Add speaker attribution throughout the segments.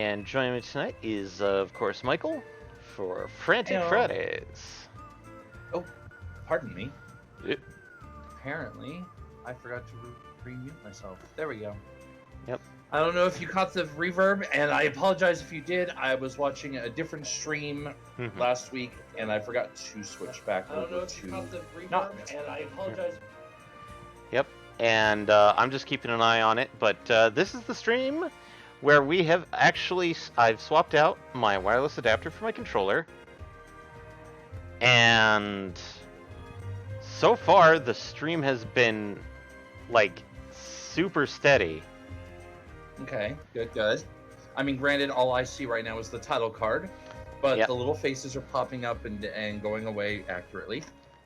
Speaker 1: And joining me tonight is, of course, Michael for Frantic
Speaker 2: Heyo.
Speaker 1: Fridays.
Speaker 2: Oh, pardon me.
Speaker 1: Yep.
Speaker 2: Apparently, I forgot to re-mute myself. There we go.
Speaker 1: Yep.
Speaker 2: I don't know if you caught the reverb, and I apologize if you did. I was watching a different stream last week, and I forgot to switch back over to. And I apologize.
Speaker 1: Yep. And I'm just keeping an eye on it. But this is the stream where we have actually... I've swapped out my wireless adapter for my controller. And so far, the stream has been, like, super steady.
Speaker 2: Okay, good. I mean, granted, all I see right now is the title card, but
Speaker 1: Yep.
Speaker 2: the little faces are popping up and going away accurately.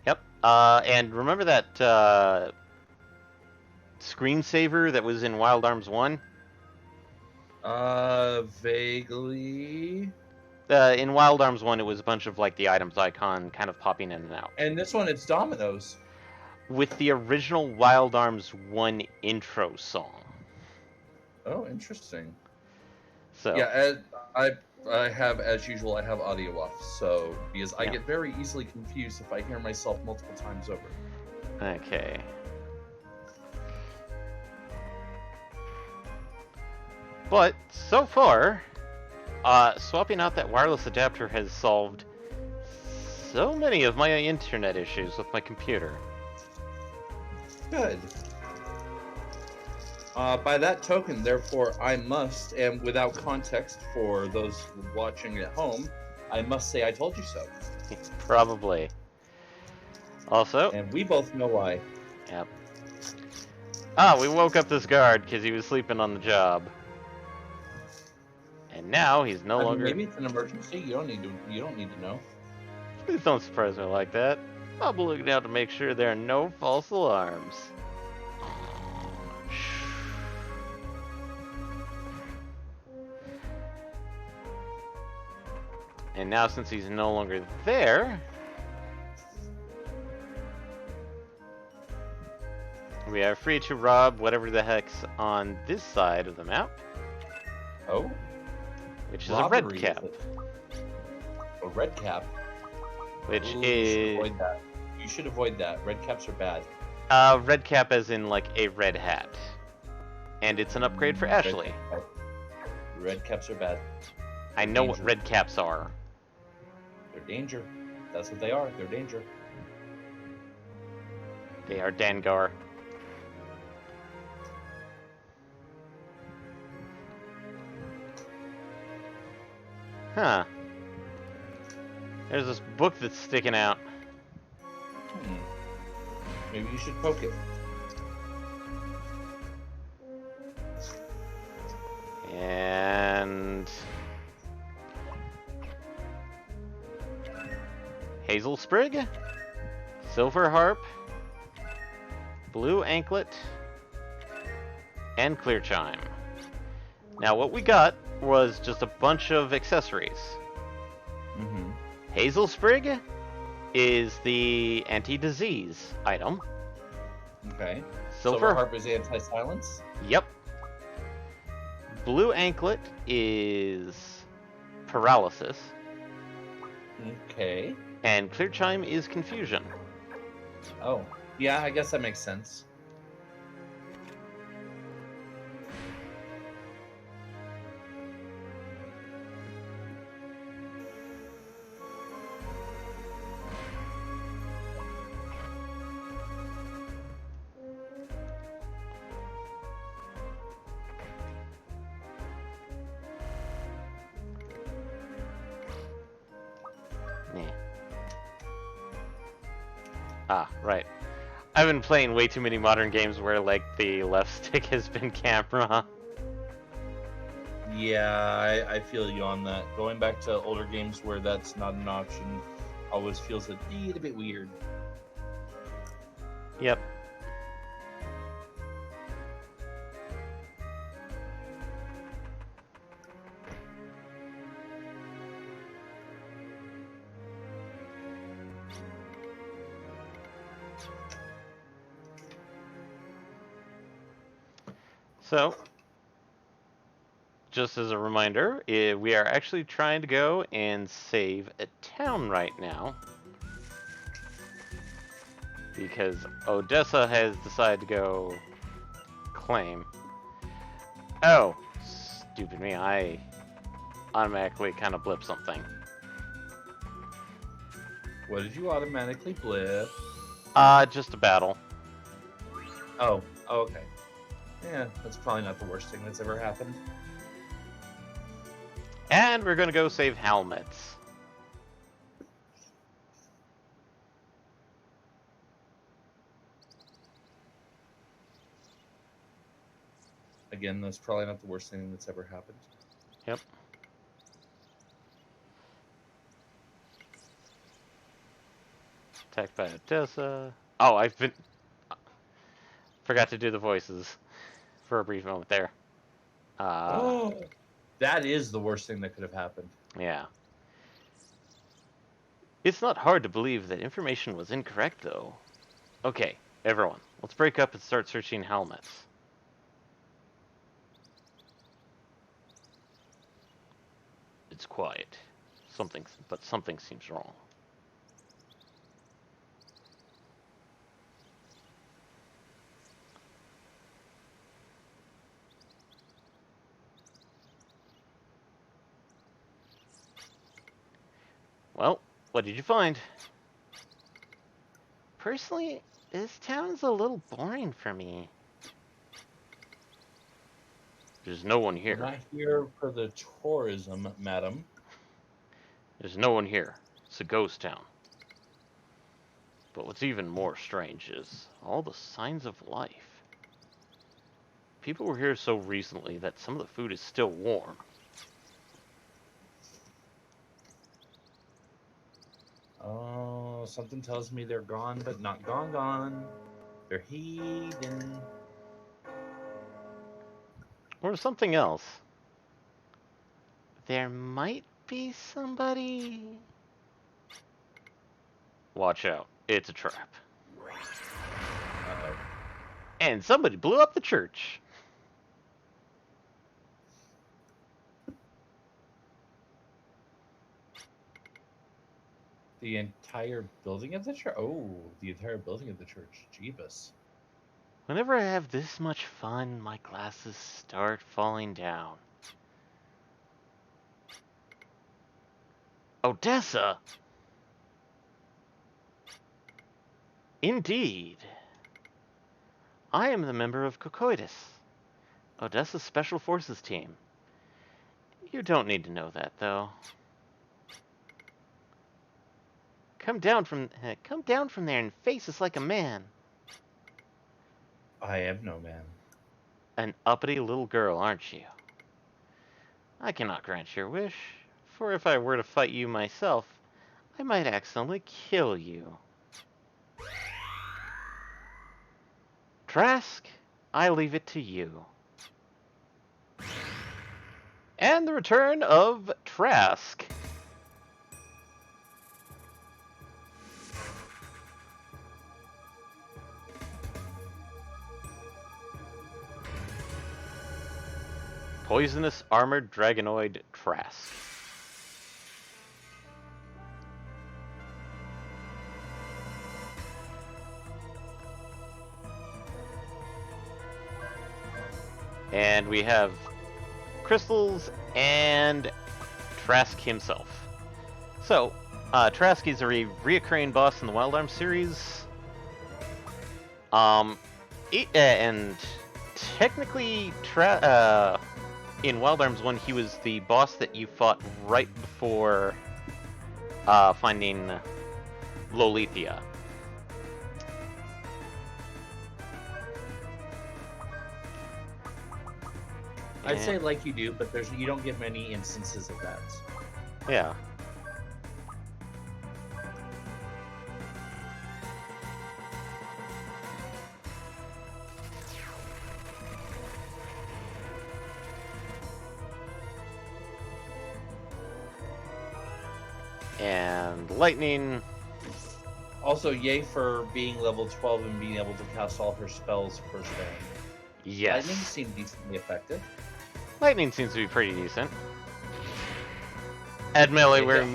Speaker 1: Yep. And remember that screensaver that was in Wild Arms 1?
Speaker 2: Vaguely.
Speaker 1: In Wild Arms 1, it was a bunch of, like, the items icon kind of popping in and out.
Speaker 2: And this one, it's Dominoes.
Speaker 1: With the original Wild Arms 1 intro song.
Speaker 2: Oh, interesting.
Speaker 1: So
Speaker 2: Yeah, I have, as usual, I have audio off, so because I
Speaker 1: Yeah.
Speaker 2: get very easily confused if I hear myself multiple times over.
Speaker 1: Okay. But so far, swapping out that wireless adapter has solved so many of my internet issues with my computer.
Speaker 2: Good. By that token, therefore, I must, and without context for those watching at home, I must say I told you so.
Speaker 1: Probably. Also,
Speaker 2: And we both know why.
Speaker 1: Yep. We woke up this guard because he was sleeping on the job. And now he's no longer...
Speaker 2: Maybe it's an emergency. You don't need to know.
Speaker 1: Please don't surprise me like that. I'll be looking out to make sure there are no false alarms. And now, since he's no longer there, we are free to rob whatever the heck's on this side of the map.
Speaker 2: Oh?
Speaker 1: Which is a red
Speaker 2: Robbery,
Speaker 1: cap.
Speaker 2: is it? A red cap?
Speaker 1: Which
Speaker 2: Ooh,
Speaker 1: is...
Speaker 2: You should avoid that. You should avoid that. Red caps are bad.
Speaker 1: Red cap as in, like, a red hat. And it's an upgrade for Ashley.
Speaker 2: Red caps are bad.
Speaker 1: I know what red caps are.
Speaker 2: They're danger. That's what they are. They're danger.
Speaker 1: They are Dangar. Huh. There's this book that's sticking out.
Speaker 2: Maybe you should poke it.
Speaker 1: And... Hazel Sprig, Silver Harp, Blue Anklet, and Clear Chime. Now what we got was just a bunch of accessories. Hazel Sprig is the anti-disease item.
Speaker 2: Okay.
Speaker 1: Silver
Speaker 2: Harp is anti-silence?
Speaker 1: Yep. Blue Anklet is paralysis.
Speaker 2: Okay.
Speaker 1: And Clear Chime is confusion.
Speaker 2: Oh. Yeah, I guess that makes sense.
Speaker 1: Ah, right. I've been playing way too many modern games where, like, the left stick has been camera.
Speaker 2: Yeah, I feel you on that. Going back to older games where that's not an option always feels a little bit weird.
Speaker 1: Yep. So, just as a reminder, we are actually trying to go and save a town right now. Because Odessa has decided to go claim. Oh, stupid me, I automatically kind of blipped something.
Speaker 2: What did you automatically blip?
Speaker 1: Just a battle.
Speaker 2: Oh, okay. Yeah, that's probably not the worst thing that's ever happened.
Speaker 1: And we're gonna go save helmets.
Speaker 2: Again, that's probably not the worst thing that's ever happened.
Speaker 1: Yep. Attacked by Odessa. Oh, I've been... Forgot to do the voices for a brief moment there.
Speaker 2: Oh, that is the worst thing that could have happened.
Speaker 1: Yeah. It's not hard to believe that information was incorrect, though. Okay, everyone, let's break up and start searching helmets. It's quiet. But something seems wrong. Well, what did you find? Personally, this town's a little boring for me. There's no one here.
Speaker 2: We're not here for the tourism, madam.
Speaker 1: There's no one here. It's a ghost town. But what's even more strange is all the signs of life. People were here so recently that some of the food is still warm.
Speaker 2: Oh, something tells me they're gone, but not gone. They're hidden.
Speaker 1: Or something else. There might be somebody... Watch out. It's a trap.
Speaker 2: Uh-oh.
Speaker 1: And somebody blew up the church.
Speaker 2: The entire building of the church? Oh, the entire building of the church. Jeebus.
Speaker 1: Whenever I have this much fun, my glasses start falling down. Odessa! Indeed. I am the member of Cocoitus, Odessa's Special Forces team. You don't need to know that, though. Come down from there and face us like a man.
Speaker 2: I am no man.
Speaker 1: An uppity little girl, aren't you? I cannot grant your wish, for if I were to fight you myself, I might accidentally kill you. Trask, I leave it to you. And the return of Trask. Poisonous armored dragonoid Trask. And we have crystals and Trask himself. So, Trask is a reoccurring boss in the Wild Arms series. And technically, in Wild Arms 1, he was the boss that you fought right before finding Lolithia.
Speaker 2: I'd say like you do, but you don't get many instances of that.
Speaker 1: Yeah. And lightning.
Speaker 2: Also, yay for being level 12 and being able to cast all her spells first thing.
Speaker 1: Yes.
Speaker 2: Lightning seemed decently effective.
Speaker 1: Lightning seems to be pretty decent. Admittedly,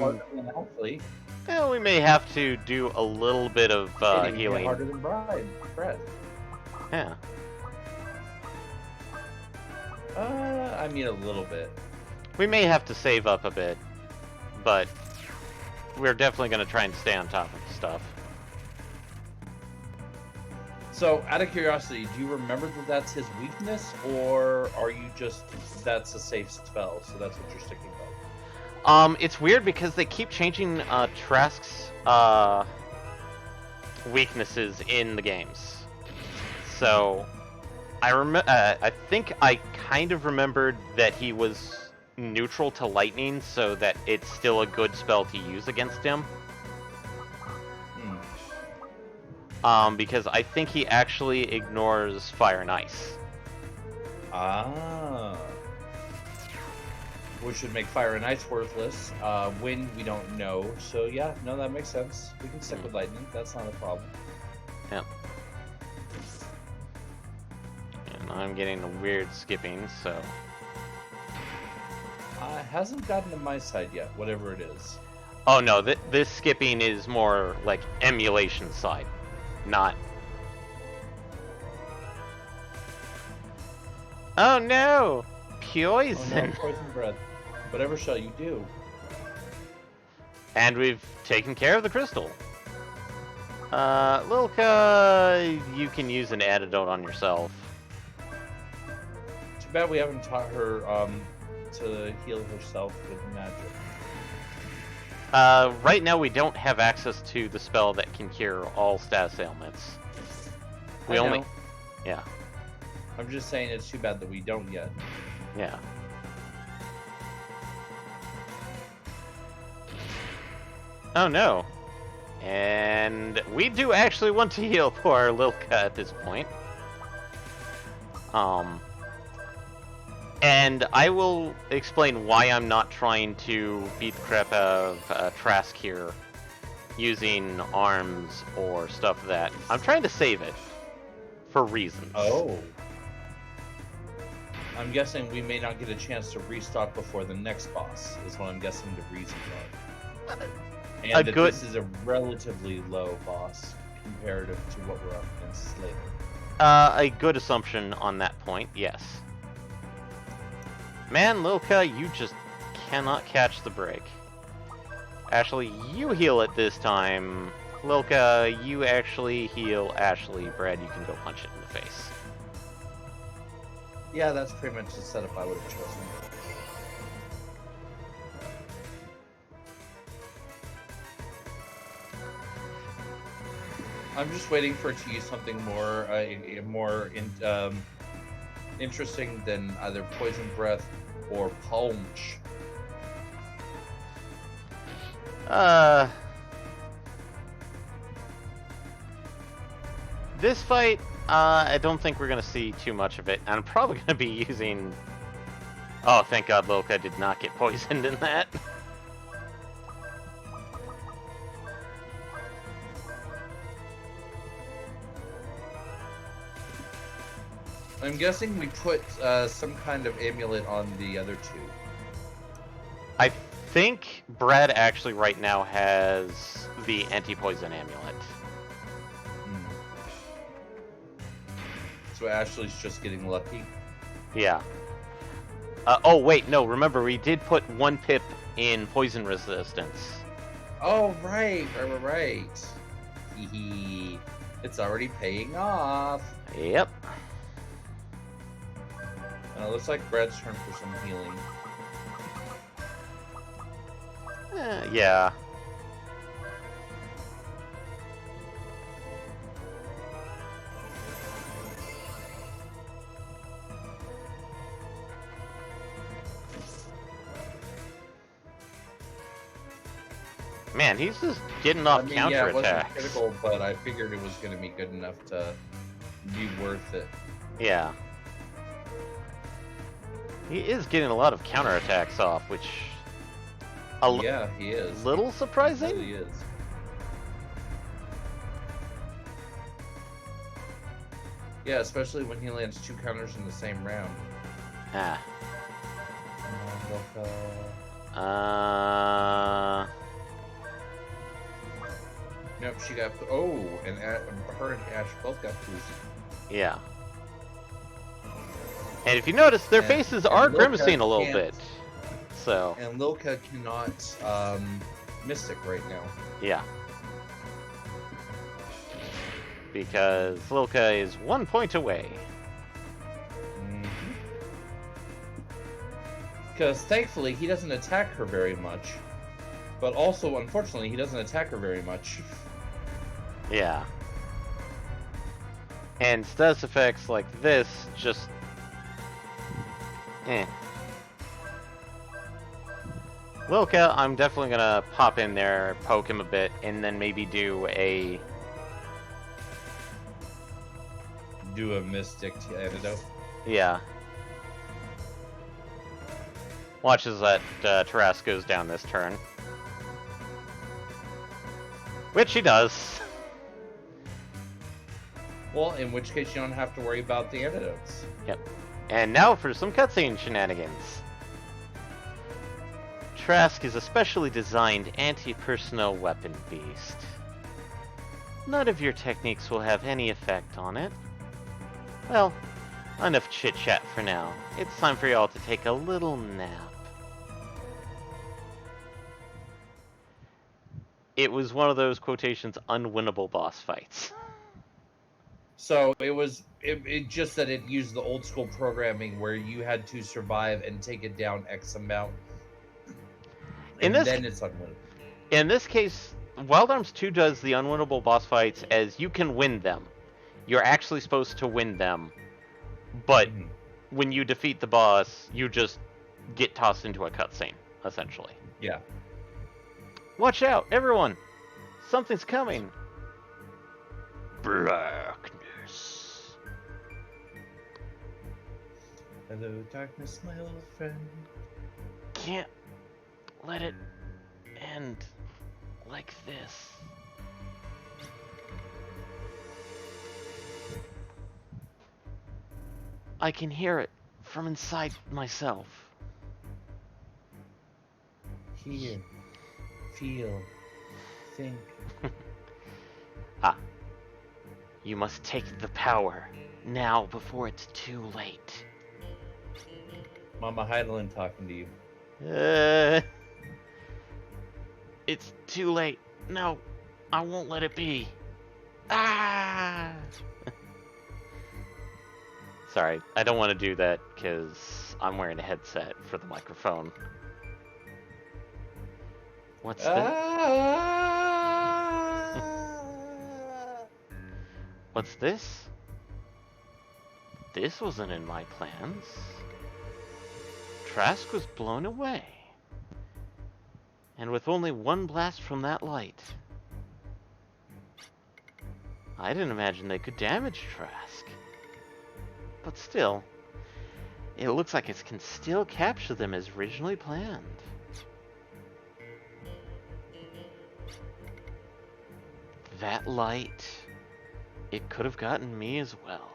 Speaker 2: Hopefully.
Speaker 1: Well, we may have to do a little bit of healing.
Speaker 2: Harder than Brad.
Speaker 1: Yeah.
Speaker 2: I mean a little bit.
Speaker 1: We may have to save up a bit, but we're definitely going to try and stay on top of stuff.
Speaker 2: So, out of curiosity, do you remember that that's his weakness, or are you just that's a safe spell, so that's what you're sticking with?
Speaker 1: It's weird because they keep changing Trask's weaknesses in the games. So, I think I kind of remembered that he was neutral to lightning, so that it's still a good spell to use against him. Because I think he actually ignores fire and ice.
Speaker 2: Ah. Which would make fire and ice worthless. Wind, we don't know. So yeah, no, that makes sense. We can stick with lightning. That's not a problem.
Speaker 1: Yep. And I'm getting a weird skipping, so...
Speaker 2: It hasn't gotten to my side yet, whatever it is.
Speaker 1: Oh no, this skipping is more like emulation side, not... Oh no! Poison!
Speaker 2: Oh no, poison breath. Whatever shall you do?
Speaker 1: And we've taken care of the crystal. Lilka, you can use an antidote on yourself.
Speaker 2: Too bad we haven't taught her to heal herself with magic.
Speaker 1: Right now we don't have access to the spell that can cure all status ailments. We only... Yeah.
Speaker 2: I'm just saying it's too bad that we don't yet.
Speaker 1: Yeah. Oh no. And we do actually want to heal poor Lilka at this point. And I will explain why I'm not trying to beat the crap out of Trask here using arms or stuff that... I'm trying to save it for reasons.
Speaker 2: Oh. I'm guessing we may not get a chance to restock before the next boss, is what I'm guessing the reasons are. And that this is a relatively low boss comparative to what we're up against later.
Speaker 1: A good assumption on that point, yes. Man, Lilka, you just cannot catch the break. Ashley, you heal it this time. Lilka, you actually heal Ashley. Brad, you can go punch it in the face.
Speaker 2: Yeah, that's pretty much the setup I would have chosen. I'm just waiting for it to use something more, interesting than either poison breath or punch.
Speaker 1: This fight, I don't think we're gonna see too much of it. I'm probably gonna be using... Oh, thank God Lilka did not get poisoned in that.
Speaker 2: I'm guessing we put some kind of amulet on the other two.
Speaker 1: I think Brad actually right now has the anti-poison amulet.
Speaker 2: So Ashley's just getting lucky?
Speaker 1: Yeah. Oh, wait, no, remember, we did put 1 pip in poison resistance.
Speaker 2: Oh, right. Hee. It's already paying off.
Speaker 1: Yep.
Speaker 2: It looks like Brad's turn for some healing.
Speaker 1: Yeah. Man, he's just getting off counterattacks.
Speaker 2: Yeah, it wasn't critical, but I figured it was going to be good enough to be worth it.
Speaker 1: Yeah. He is getting a lot of counterattacks off, which...
Speaker 2: Yeah, he is.
Speaker 1: Little surprising?
Speaker 2: He really is. Yeah, especially when he lands 2 counters in the same round.
Speaker 1: Ah.
Speaker 2: Milka. Nope, she got. Oh, and her and Ash both got poos.
Speaker 1: Yeah. And if you notice, their faces are grimacing a little bit. So.
Speaker 2: And Lilka cannot Mystic right now.
Speaker 1: Yeah. Because Lilka is 1 point away.
Speaker 2: Because thankfully he doesn't attack her very much. But also, unfortunately, he doesn't attack her very much.
Speaker 1: Yeah. And status effects like this just... Lilka, I'm definitely gonna pop in there, poke him a bit, and then maybe do a...
Speaker 2: Do a Mystic antidote?
Speaker 1: Yeah. Watch as that Tarrasque goes down this turn. Which he does.
Speaker 2: Well, in which case you don't have to worry about the antidotes.
Speaker 1: Yep. And now for some cutscene shenanigans. Trask is a specially designed anti-personnel weapon beast. None of your techniques will have any effect on it. Well, enough chit-chat for now. It's time for y'all to take a little nap. It was one of those quotations unwinnable boss fights.
Speaker 2: So it just that it used the old school programming where you had to survive and take it down X amount. And then it's unwinnable.
Speaker 1: In this case, Wild Arms 2 does the unwinnable boss fights as you can win them. You're actually supposed to win them. But when you defeat the boss, you just get tossed into a cutscene, essentially.
Speaker 2: Yeah.
Speaker 1: Watch out, everyone! Something's coming! Blackness.
Speaker 2: Hello, darkness, my old friend.
Speaker 1: Can't let it end like this. I can hear it from inside myself.
Speaker 2: Hear, feel, think.
Speaker 1: You must take the power now before it's too late.
Speaker 2: Mama Heidelin talking to you.
Speaker 1: It's too late. No, I won't let it be. Ah! Sorry, I don't want to do that because I'm wearing a headset for the microphone. What's What's this? This wasn't in my plans. Trask was blown away. And with only one blast from that light. I didn't imagine they could damage Trask. But still, it looks like it can still capture them as originally planned. That light, it could have gotten me as well.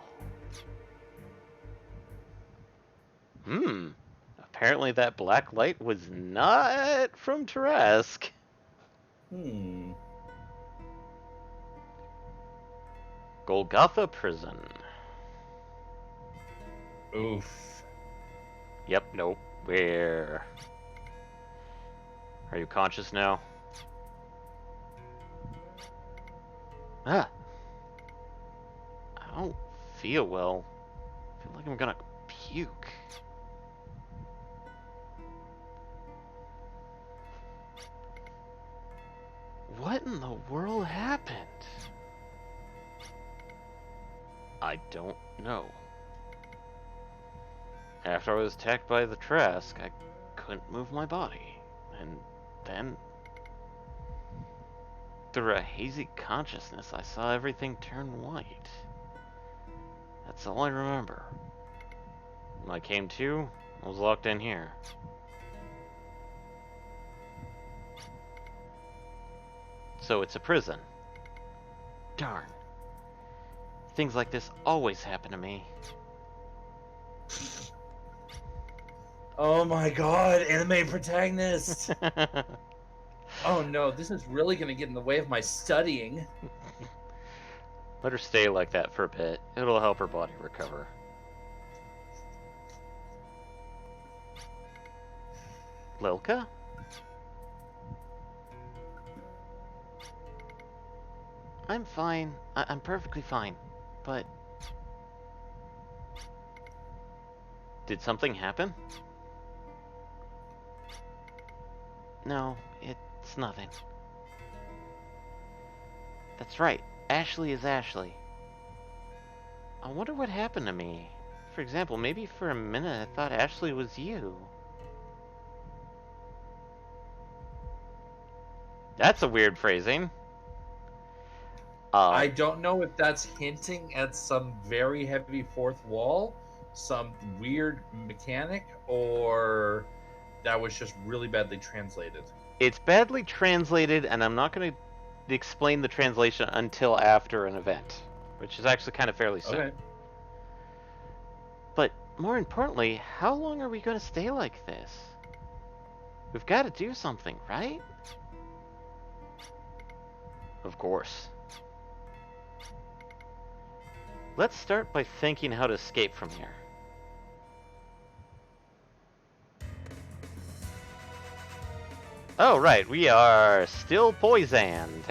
Speaker 1: Apparently that black light was not from Tarrasque. Golgotha Prison.
Speaker 2: Oof.
Speaker 1: Yep, nope. Where? Are you conscious now? I don't feel well. I feel like I'm gonna puke. What in the world happened? I don't know. After I was attacked by the Trask, I couldn't move my body. And then, through a hazy consciousness, I saw everything turn white. That's all I remember. When I came to, I was locked in here. So it's a prison. Darn. Things like this always happen to me.
Speaker 2: Oh my god, anime protagonist! Oh no, this is really gonna get in the way of my studying.
Speaker 1: Let her stay like that for a bit. It'll help her body recover. Lilka? I'm fine. I'm perfectly fine. But... did something happen? No, it's nothing. That's right. Ashley is Ashley. I wonder what happened to me. For example, maybe for a minute I thought Ashley was you. That's a weird phrasing.
Speaker 2: I don't know if that's hinting at some very heavy fourth wall, some weird mechanic, or that was just really badly translated.
Speaker 1: It's badly translated, and I'm not going to explain the translation until after an event, which is actually kind of fairly soon.
Speaker 2: Okay.
Speaker 1: But more importantly, how long are we going to stay like this? We've got to do something, right? Of course. Let's start by thinking how to escape from here. Oh, right, we are still poisoned.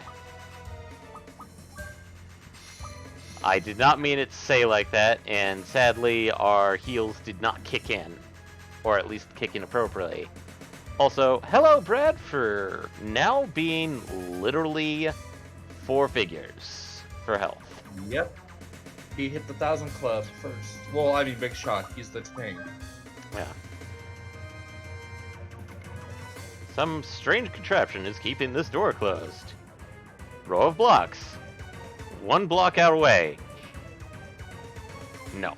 Speaker 1: I did not mean it to say like that, and sadly, our heals did not kick in. Or at least kick in appropriately. Also, hello, Brad, for now being literally 4 figures for health.
Speaker 2: Yep. He hit the 1,000 club first. Well, I mean, big shot. He's the tank.
Speaker 1: Yeah. Some strange contraption is keeping this door closed. Row of blocks. 1 block out away. No.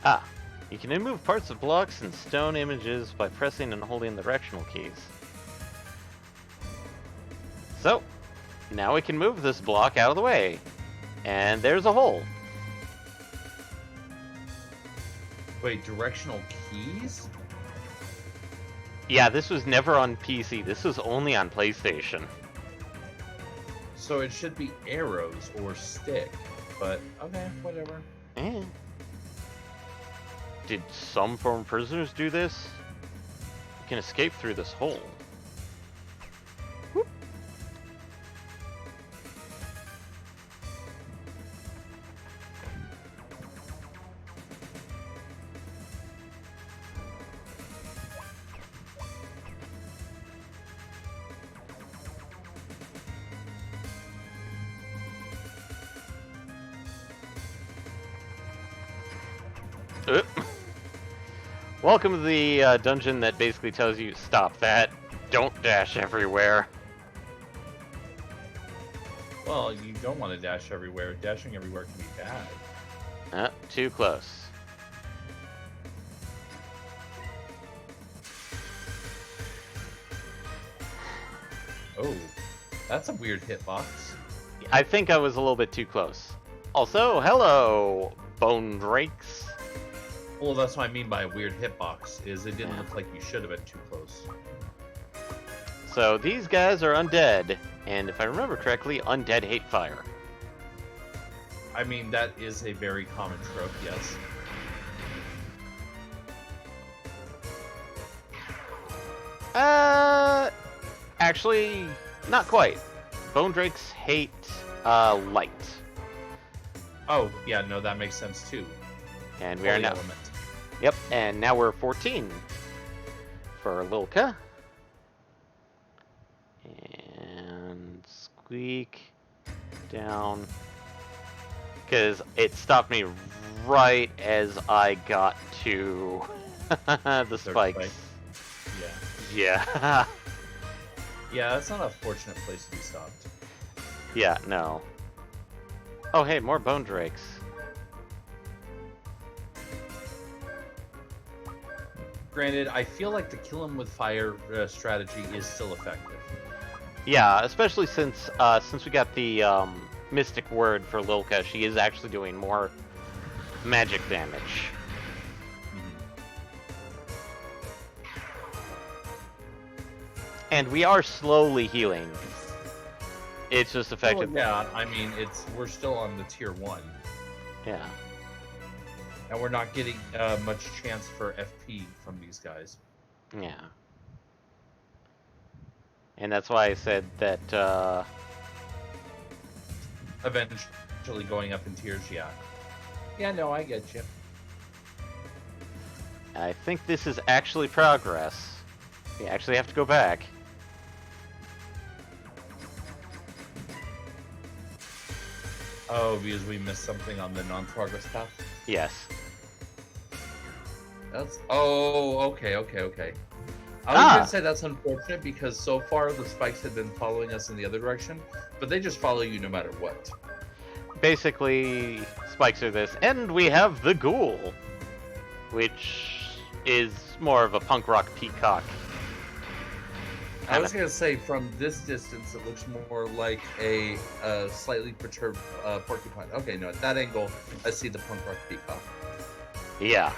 Speaker 1: Ah, you can remove parts of blocks and stone images by pressing and holding the directional keys. So, now we can move this block out of the way. And there's a hole.
Speaker 2: Wait, directional keys?
Speaker 1: Yeah, this was never on PC. This was only on PlayStation.
Speaker 2: So it should be arrows or stick. But, okay, whatever.
Speaker 1: Eh. Did some former prisoners do this? You can escape through this hole. Whoop. Welcome to the dungeon that basically tells you, stop that, don't dash everywhere.
Speaker 2: Well, you don't want to dash everywhere. Dashing everywhere can be bad.
Speaker 1: Too close.
Speaker 2: Oh, that's a weird hitbox.
Speaker 1: I think I was a little bit too close. Also, hello, bone drakes.
Speaker 2: Well, that's what I mean by a weird hitbox, is it didn't look like you should have been too close.
Speaker 1: So these guys are undead, and if I remember correctly, undead hate fire.
Speaker 2: I mean, that is a very common trope, yes.
Speaker 1: Actually, not quite. Bone drakes hate, light.
Speaker 2: Oh, yeah, no, that makes sense too.
Speaker 1: And we are now...
Speaker 2: Element.
Speaker 1: Yep, and now we're 14 for Lilka. And squeak down. Because it stopped me right as I got to the spikes.
Speaker 2: Yeah.
Speaker 1: Yeah.
Speaker 2: Yeah, that's not a fortunate place to be stopped.
Speaker 1: Yeah, no. Oh, hey, more bone drakes.
Speaker 2: Granted, I feel like the kill him with fire strategy is still effective.
Speaker 1: Yeah, especially since we got the mystic word for Lilka, she is actually doing more magic damage. And we are slowly healing. It's just effective.
Speaker 2: Well, yeah, I mean, we're still on the tier 1.
Speaker 1: Yeah.
Speaker 2: And we're not getting much chance for FP from these guys.
Speaker 1: Yeah. And that's why I said that,
Speaker 2: Eventually going up in tiers, yeah. Yeah, no, I get you.
Speaker 1: I think this is actually progress. We actually have to go back.
Speaker 2: Oh, because we missed something on the non-progress path?
Speaker 1: Yes.
Speaker 2: Oh, okay. I was going to say that's unfortunate because so far the spikes had been following us in the other direction, but they just follow you no matter what.
Speaker 1: Basically, spikes are this, and we have the ghoul, which is more of a punk rock peacock.
Speaker 2: I was going to say, from this distance, it looks more like a slightly perturbed porcupine. Okay, no, at that angle, I see the punk rock peacock.
Speaker 1: Yeah.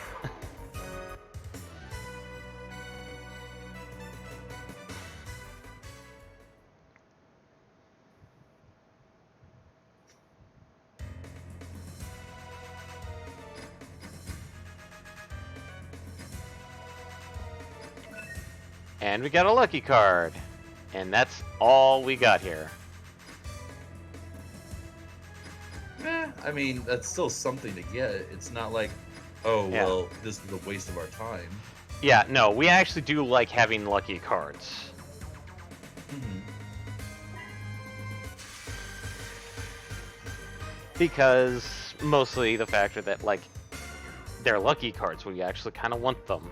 Speaker 1: And we got a lucky card. And that's all we got here.
Speaker 2: I mean, that's still something to get. It's not like, oh, yeah, well, this is a waste of our time.
Speaker 1: Yeah, no, we actually do like having lucky cards. Because mostly the factor that, like, they're lucky cards, we actually kind of want them.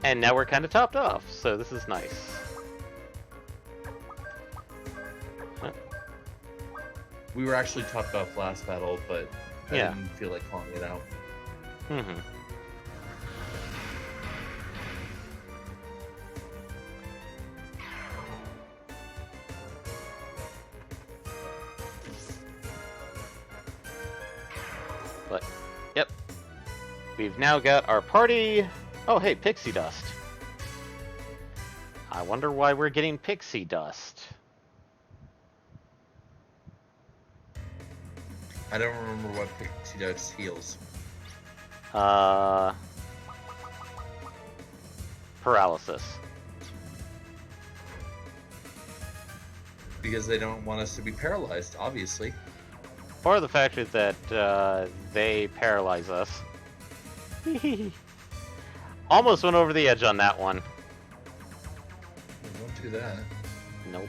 Speaker 1: And now we're kind of topped off, so this is nice. Huh.
Speaker 2: We were actually topped off last battle, but I didn't feel like calling it out.
Speaker 1: But, yep. We've now got our party. Oh, hey, pixie dust. I wonder why we're getting pixie dust.
Speaker 2: I don't remember what pixie dust heals.
Speaker 1: Paralysis.
Speaker 2: Because they don't want us to be paralyzed, obviously.
Speaker 1: Or the fact is that they paralyze us. Almost went over the edge on that one.
Speaker 2: Don't do that.
Speaker 1: Nope.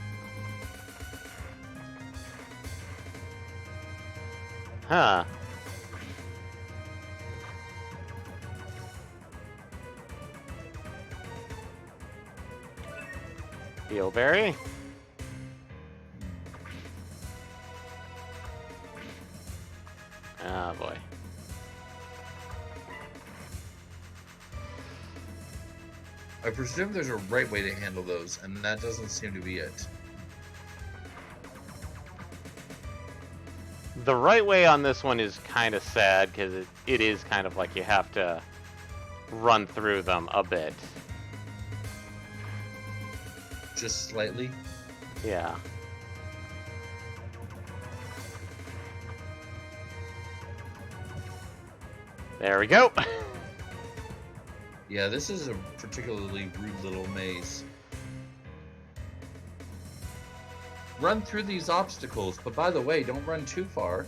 Speaker 1: Huh. Eelberry? Ah, boy.
Speaker 2: I presume there's a right way to handle those, and that doesn't seem to be it.
Speaker 1: The right way on this one is kind of sad, because it is kind of like you have to run through them a bit.
Speaker 2: Just slightly?
Speaker 1: Yeah. There we go.
Speaker 2: Yeah, this is a particularly rude little maze. Run through these obstacles, but by the way, don't run too far.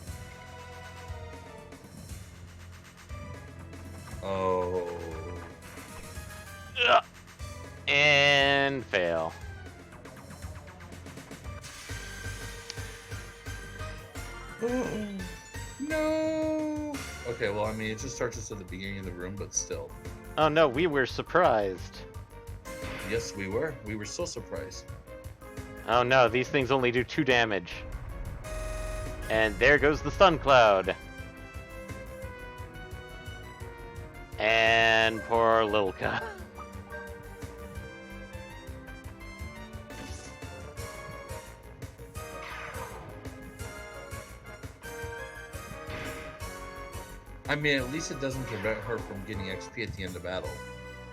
Speaker 2: Oh.
Speaker 1: Ugh. And fail.
Speaker 2: No! Okay, well, I mean, it just starts us at the beginning of the room, but still.
Speaker 1: Oh no, we were surprised.
Speaker 2: Yes, we were. We were so surprised.
Speaker 1: Oh no, these things only do 2 damage. And there goes the stun cloud. And poor Lilka.
Speaker 2: I mean, at least it doesn't prevent her from getting XP at the end of battle.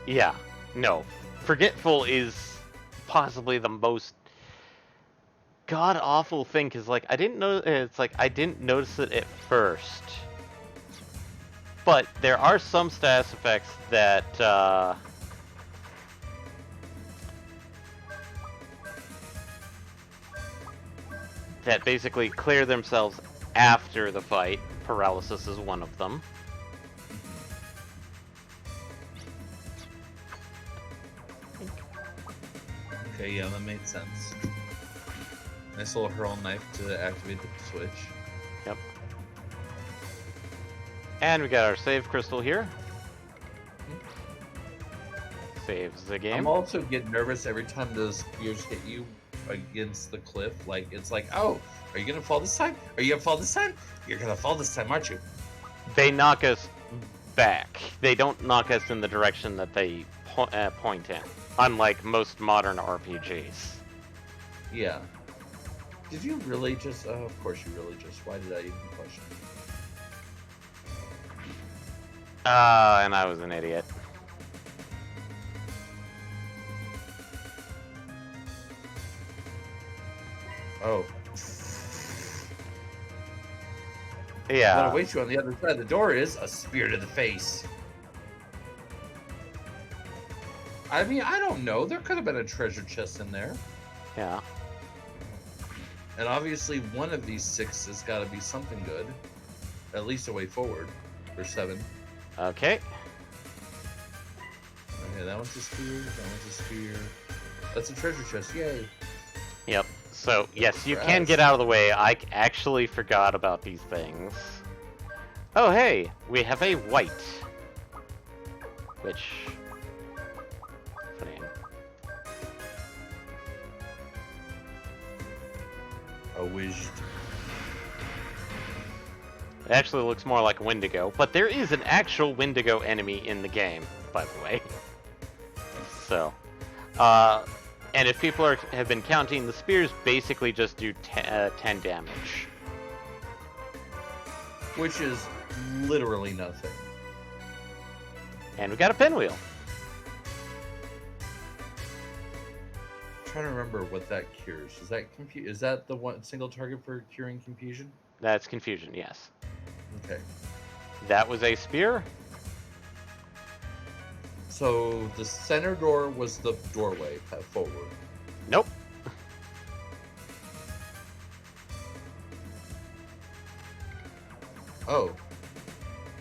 Speaker 1: Yeah, no. Forgetful is possibly the most god-awful thing, because, like, I didn't know, it's like, I didn't notice it at first. But there are some status effects that, that basically clear themselves after the fight. Paralysis is one of them.
Speaker 2: Okay, yeah, that made sense. Nice little hurl knife to activate the switch.
Speaker 1: Yep. And we got our save crystal here. Saves the game.
Speaker 2: I'm also getting nervous every time those spears hit you against the cliff. Like, it's like, oh, are you gonna fall this time? Are you gonna fall this time? You're gonna fall this time, aren't you?
Speaker 1: They knock us back. They don't knock us in the direction that they point in. Unlike most modern RPGs.
Speaker 2: Yeah. Did you really just... Oh, of course you really just... Why did I even question?
Speaker 1: And I was an idiot.
Speaker 2: Oh.
Speaker 1: Yeah.
Speaker 2: What awaits you on the other side of the door is a spear to the face. I mean, I don't know. There could have been a treasure chest in there.
Speaker 1: Yeah.
Speaker 2: And obviously one of these 6 has got to be something good. At least a way forward. Or 7.
Speaker 1: Okay.
Speaker 2: Okay, that one's a spear. That one's a spear. That's a treasure chest. Yay.
Speaker 1: Yep. So, yes, you can get out of the way. I actually forgot about these things. Oh, hey! We have a white. Which... Funny.
Speaker 2: A wizard.
Speaker 1: It actually looks more like a Wendigo, but there is an actual Wendigo enemy in the game, by the way. So, and if people have been counting, the spears basically just do 10 damage.
Speaker 2: Which is literally nothing.
Speaker 1: And we got a pinwheel.
Speaker 2: I'm trying to remember what that cures. Is that Is that the one single target for curing confusion?
Speaker 1: That's confusion, yes.
Speaker 2: Okay.
Speaker 1: That was a spear.
Speaker 2: So the center door was the doorway path forward.
Speaker 1: Nope.
Speaker 2: Oh.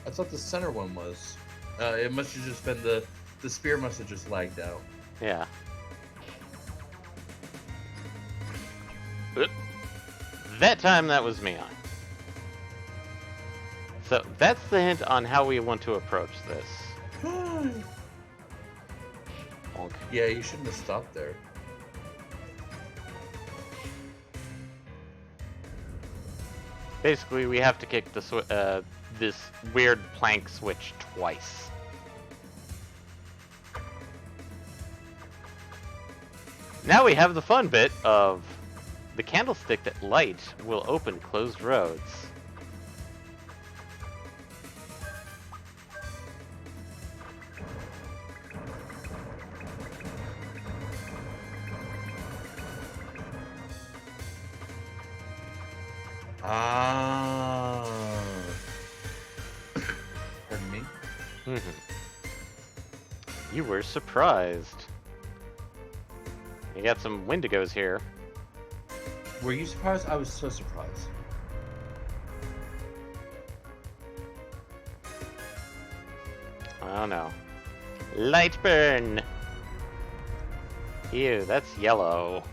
Speaker 2: I thought the center one was. It must have just been the spear must have just lagged out.
Speaker 1: Yeah. That time that was me on. So that's the hint on how we want to approach this. Bonk.
Speaker 2: Yeah, you shouldn't have stopped there.
Speaker 1: Basically, we have to kick the this weird plank switch twice. Now we have the fun bit of the candlestick that light will open closed roads.
Speaker 2: Ah. Pardon me?
Speaker 1: You were surprised. You got some Wendigos here.
Speaker 2: Were you surprised? I was so surprised.
Speaker 1: Oh no. Light burn! Ew, that's yellow.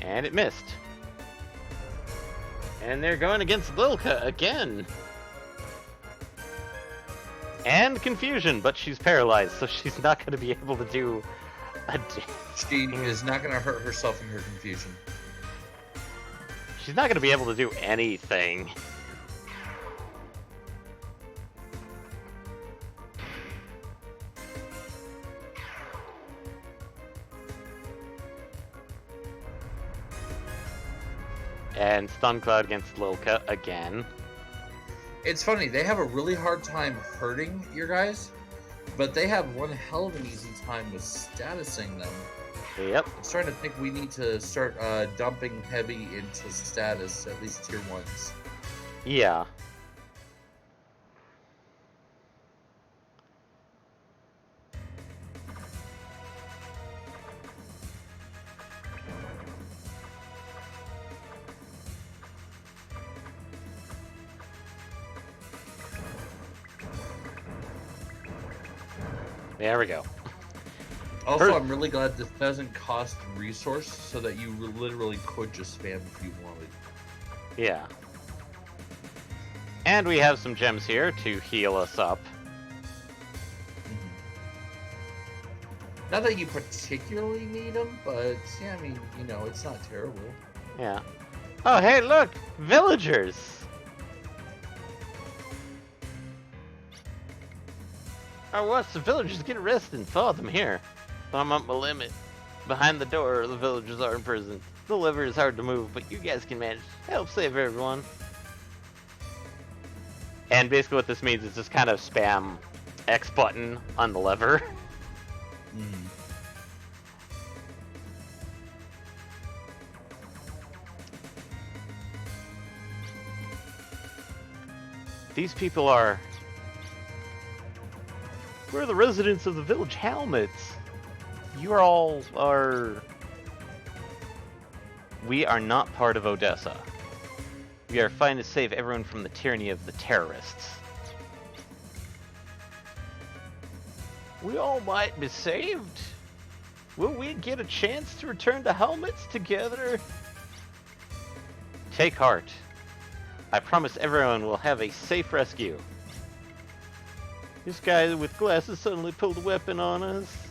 Speaker 1: And it missed. And they're going against Lilka again! And confusion, but she's paralyzed, so she's not going to be able to do a...
Speaker 2: She is not going to hurt herself in her confusion.
Speaker 1: She's not going to be able to do anything. And Stun Cloud against Lilka again.
Speaker 2: It's funny, they have a really hard time hurting your guys, but they have one hell of an easy time with statusing them.
Speaker 1: Yep.
Speaker 2: I'm starting to think we need to start dumping heavy into status, at least tier 1s.
Speaker 1: Yeah. There we go.
Speaker 2: Also, I'm really glad this doesn't cost resource, so that you literally could just spam if you wanted.
Speaker 1: Yeah. And we have some gems here to heal us up.
Speaker 2: Not that you particularly need them, but yeah, I mean, you know, it's not terrible.
Speaker 1: Yeah. Oh, hey, look! Villagers! I watched the villagers get arrested and saw them here. I'm at my limit. Behind the door, the villagers are in prison. The lever is hard to move, but you guys can manage. Help save everyone. And basically what this means is just kind of spam X button on the lever. These people are... We're the residents of the village Helmets. You all are... We are not part of Odessa. We are fighting to save everyone from the tyranny of the terrorists. We all might be saved. Will we get a chance to return to Helmets together? Take heart. I promise everyone will have a safe rescue. This guy with glasses suddenly pulled a weapon on us.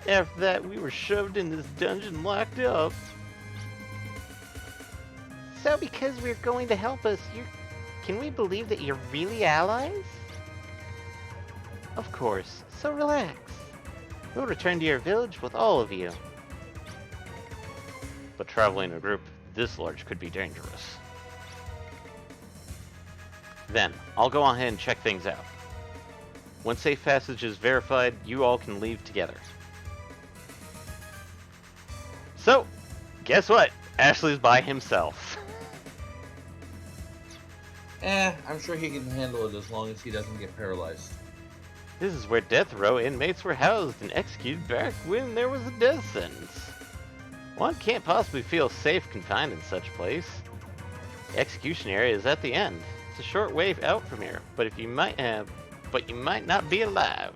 Speaker 1: After that, we were shoved in this dungeon, locked up. So because we're going to help us, can we believe that you're really allies? Of course, so relax. We'll return to your village with all of you. But traveling in a group this large could be dangerous. Then, I'll go ahead and check things out. Once safe passage is verified, you all can leave together. So, guess what? Ashley's by himself.
Speaker 2: I'm sure he can handle it as long as he doesn't get paralyzed.
Speaker 1: This is where death row inmates were housed and executed back when there was a death sentence. One can't possibly feel safe confined in such a place. The execution area is at the end. It's a short way out from here, but you might not be alive.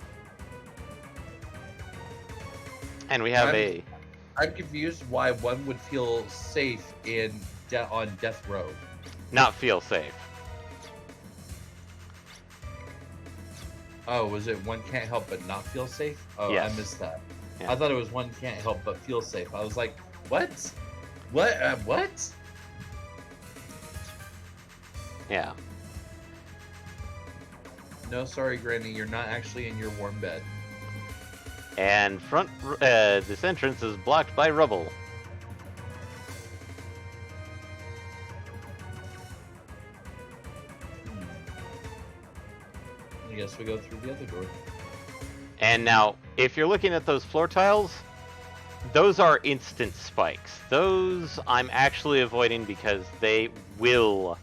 Speaker 1: And we have
Speaker 2: I'm confused why one would feel safe on death row.
Speaker 1: Not feel safe.
Speaker 2: Oh, was it one can't help but not feel safe? Oh,
Speaker 1: yes.
Speaker 2: I missed that.
Speaker 1: Yeah.
Speaker 2: I thought it was one can't help but feel safe. I was like, what? What?
Speaker 1: Yeah.
Speaker 2: No, sorry, Granny, you're not actually in your warm bed.
Speaker 1: And this entrance is blocked by rubble.
Speaker 2: I guess we go through the other door.
Speaker 1: And now, if you're looking at those floor tiles, those are instant spikes. Those I'm actually avoiding because they will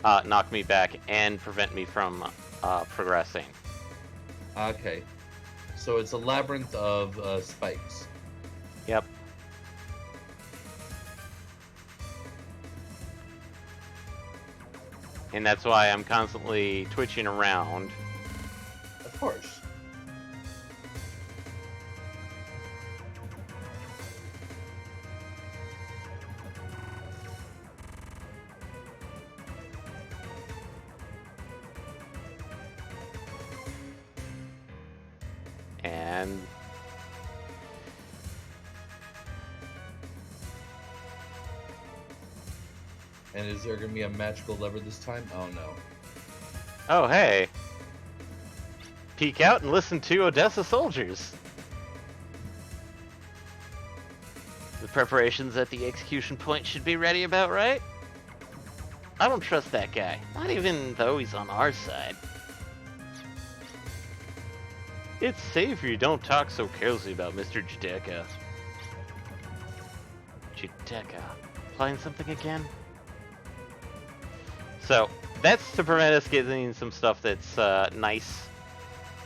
Speaker 1: knock me back and prevent me from progressing.
Speaker 2: Okay. So it's a labyrinth of spikes.
Speaker 1: Yep. And that's why I'm constantly twitching around.
Speaker 2: Of course. And is there going to be a magical lever this time? Oh, no.
Speaker 1: Oh, hey. Peek out and listen to Odessa soldiers. The preparations at the execution point should be ready about right. I don't trust that guy, not even though he's on our side. It's safer you don't talk so carelessly about Mr. Judeka. Judeka. Playing something again? So, that's to prevent us getting some stuff that's nice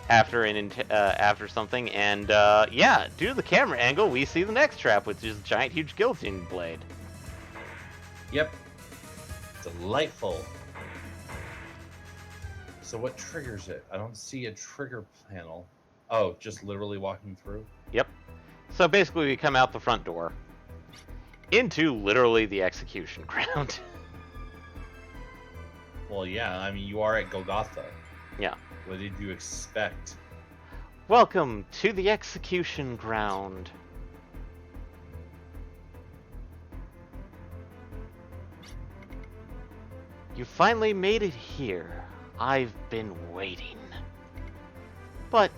Speaker 1: after something. And yeah, due to the camera angle, we see the next trap, which is a giant, huge guillotine blade.
Speaker 2: Yep. Delightful. So what triggers it? I don't see a trigger panel. Oh, just literally walking through?
Speaker 1: Yep. So basically we come out the front door into literally the execution ground.
Speaker 2: Well, yeah, I mean, you are at Golgotha.
Speaker 1: Yeah.
Speaker 2: What did you expect?
Speaker 1: Welcome to the execution ground. You finally made it here. I've been waiting. But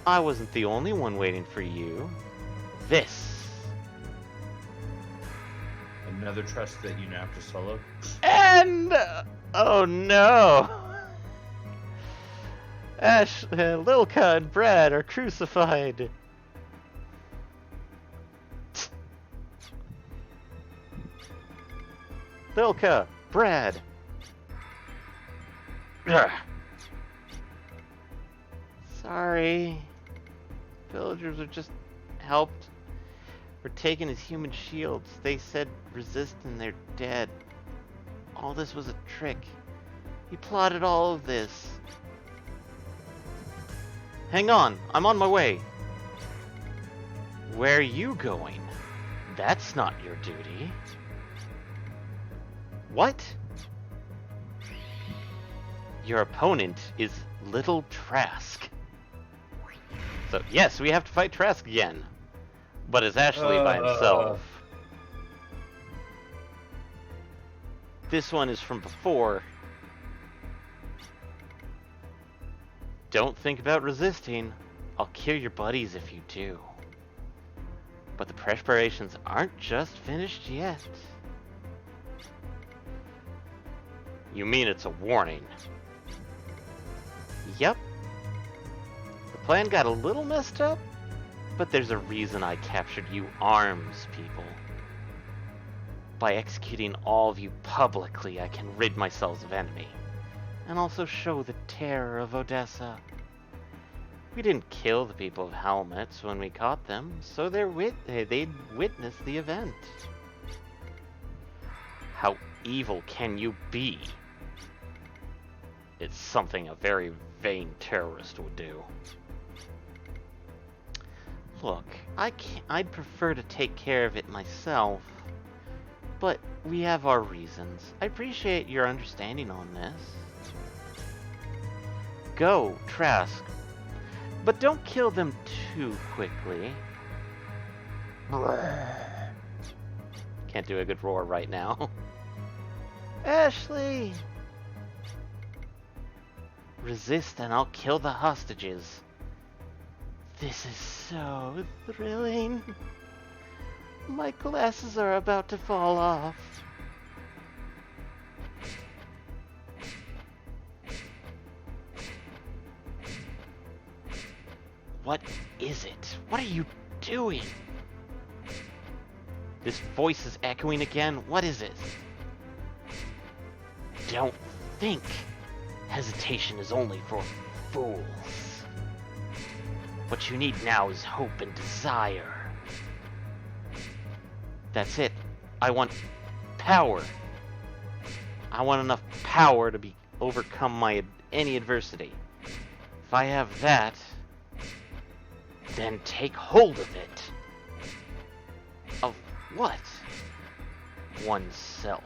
Speaker 1: I wasn't the only one waiting for you. This.
Speaker 2: Another trust that you now have to solo?
Speaker 1: And... oh no! Ash, Lilka and Brad are crucified. Lilka, Brad. Ugh. Sorry. Villagers are just helped. We're taken as human shields. They said resist and they're dead. All this was a trick. He plotted all of this. Hang on, I'm on my way. Where are you going? That's not your duty. What? Your opponent is Little Trask. So, yes, we have to fight Trask again. But it's Ashley by himself. This one is from before. Don't think about resisting. I'll kill your buddies if you do. But the preparations aren't just finished yet. You mean it's a warning? Yep. The plan got a little messed up, but there's a reason I captured you arms, people. By executing all of you publicly, I can rid myself of enemy, and also show the terror of Odessa. We didn't kill the people of Helmets when we caught them, so they'd witness the event. How evil can you be? It's something a very vain terrorist would do. Look, I'd prefer to take care of it myself, but we have our reasons. I appreciate your understanding on this. Go, Trask, but don't kill them too quickly. Can't do a good roar right now. Ashley! Resist and I'll kill the hostages. This is so thrilling. My glasses are about to fall off. What is it? What are you doing? This voice is echoing again. What is it? Don't think. Hesitation is only for fools. What you need now is hope and desire. That's it. I want power. I want enough power to overcome any adversity. If I have that, then take hold of it. Of what? Oneself.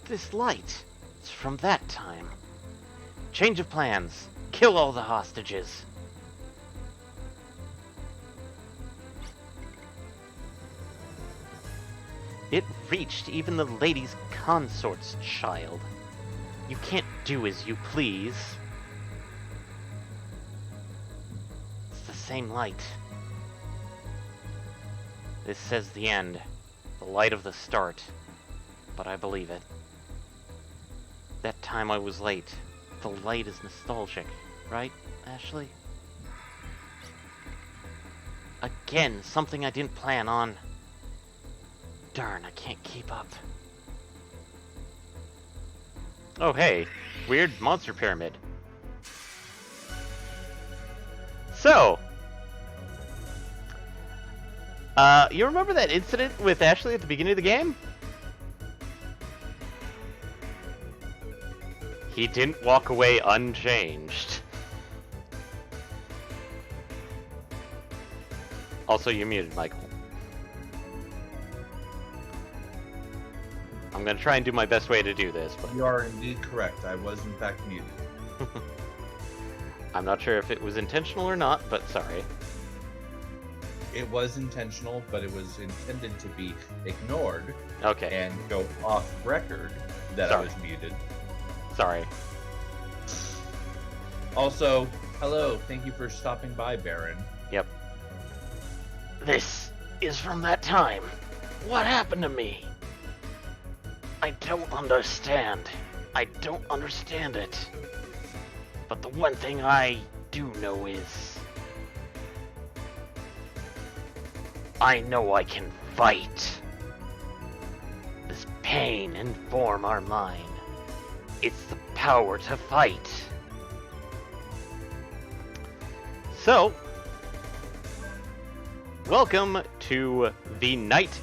Speaker 1: This light, it's from that time. Change of plans. Kill all the hostages. It reached even the lady's consort's child. You can't do as you please. It's the same light. This says the end, the light of the start, but I believe it. That time I was late. The light is nostalgic, right, Ashley? Again, something I didn't plan on. Darn, I can't keep up. Oh hey, weird monster pyramid. So, you remember that incident with Ashley at the beginning of the game? He didn't walk away unchanged. Also, you're muted, Michael. I'm gonna try and do my best way to do this, but...
Speaker 2: You are indeed correct. I was, in fact, muted.
Speaker 1: I'm not sure if it was intentional or not, but sorry.
Speaker 2: It was intentional, but it was intended to be ignored.
Speaker 1: Okay.
Speaker 2: And go off record that
Speaker 1: Sorry.
Speaker 2: I was muted.
Speaker 1: Sorry.
Speaker 2: Also, hello. Thank you for stopping by, Baron.
Speaker 1: Yep. This is from that time. What happened to me? I don't understand. I don't understand it. But the one thing I do know is... I know I can fight. This pain inform our mind. It's the power to fight. So, welcome to the Night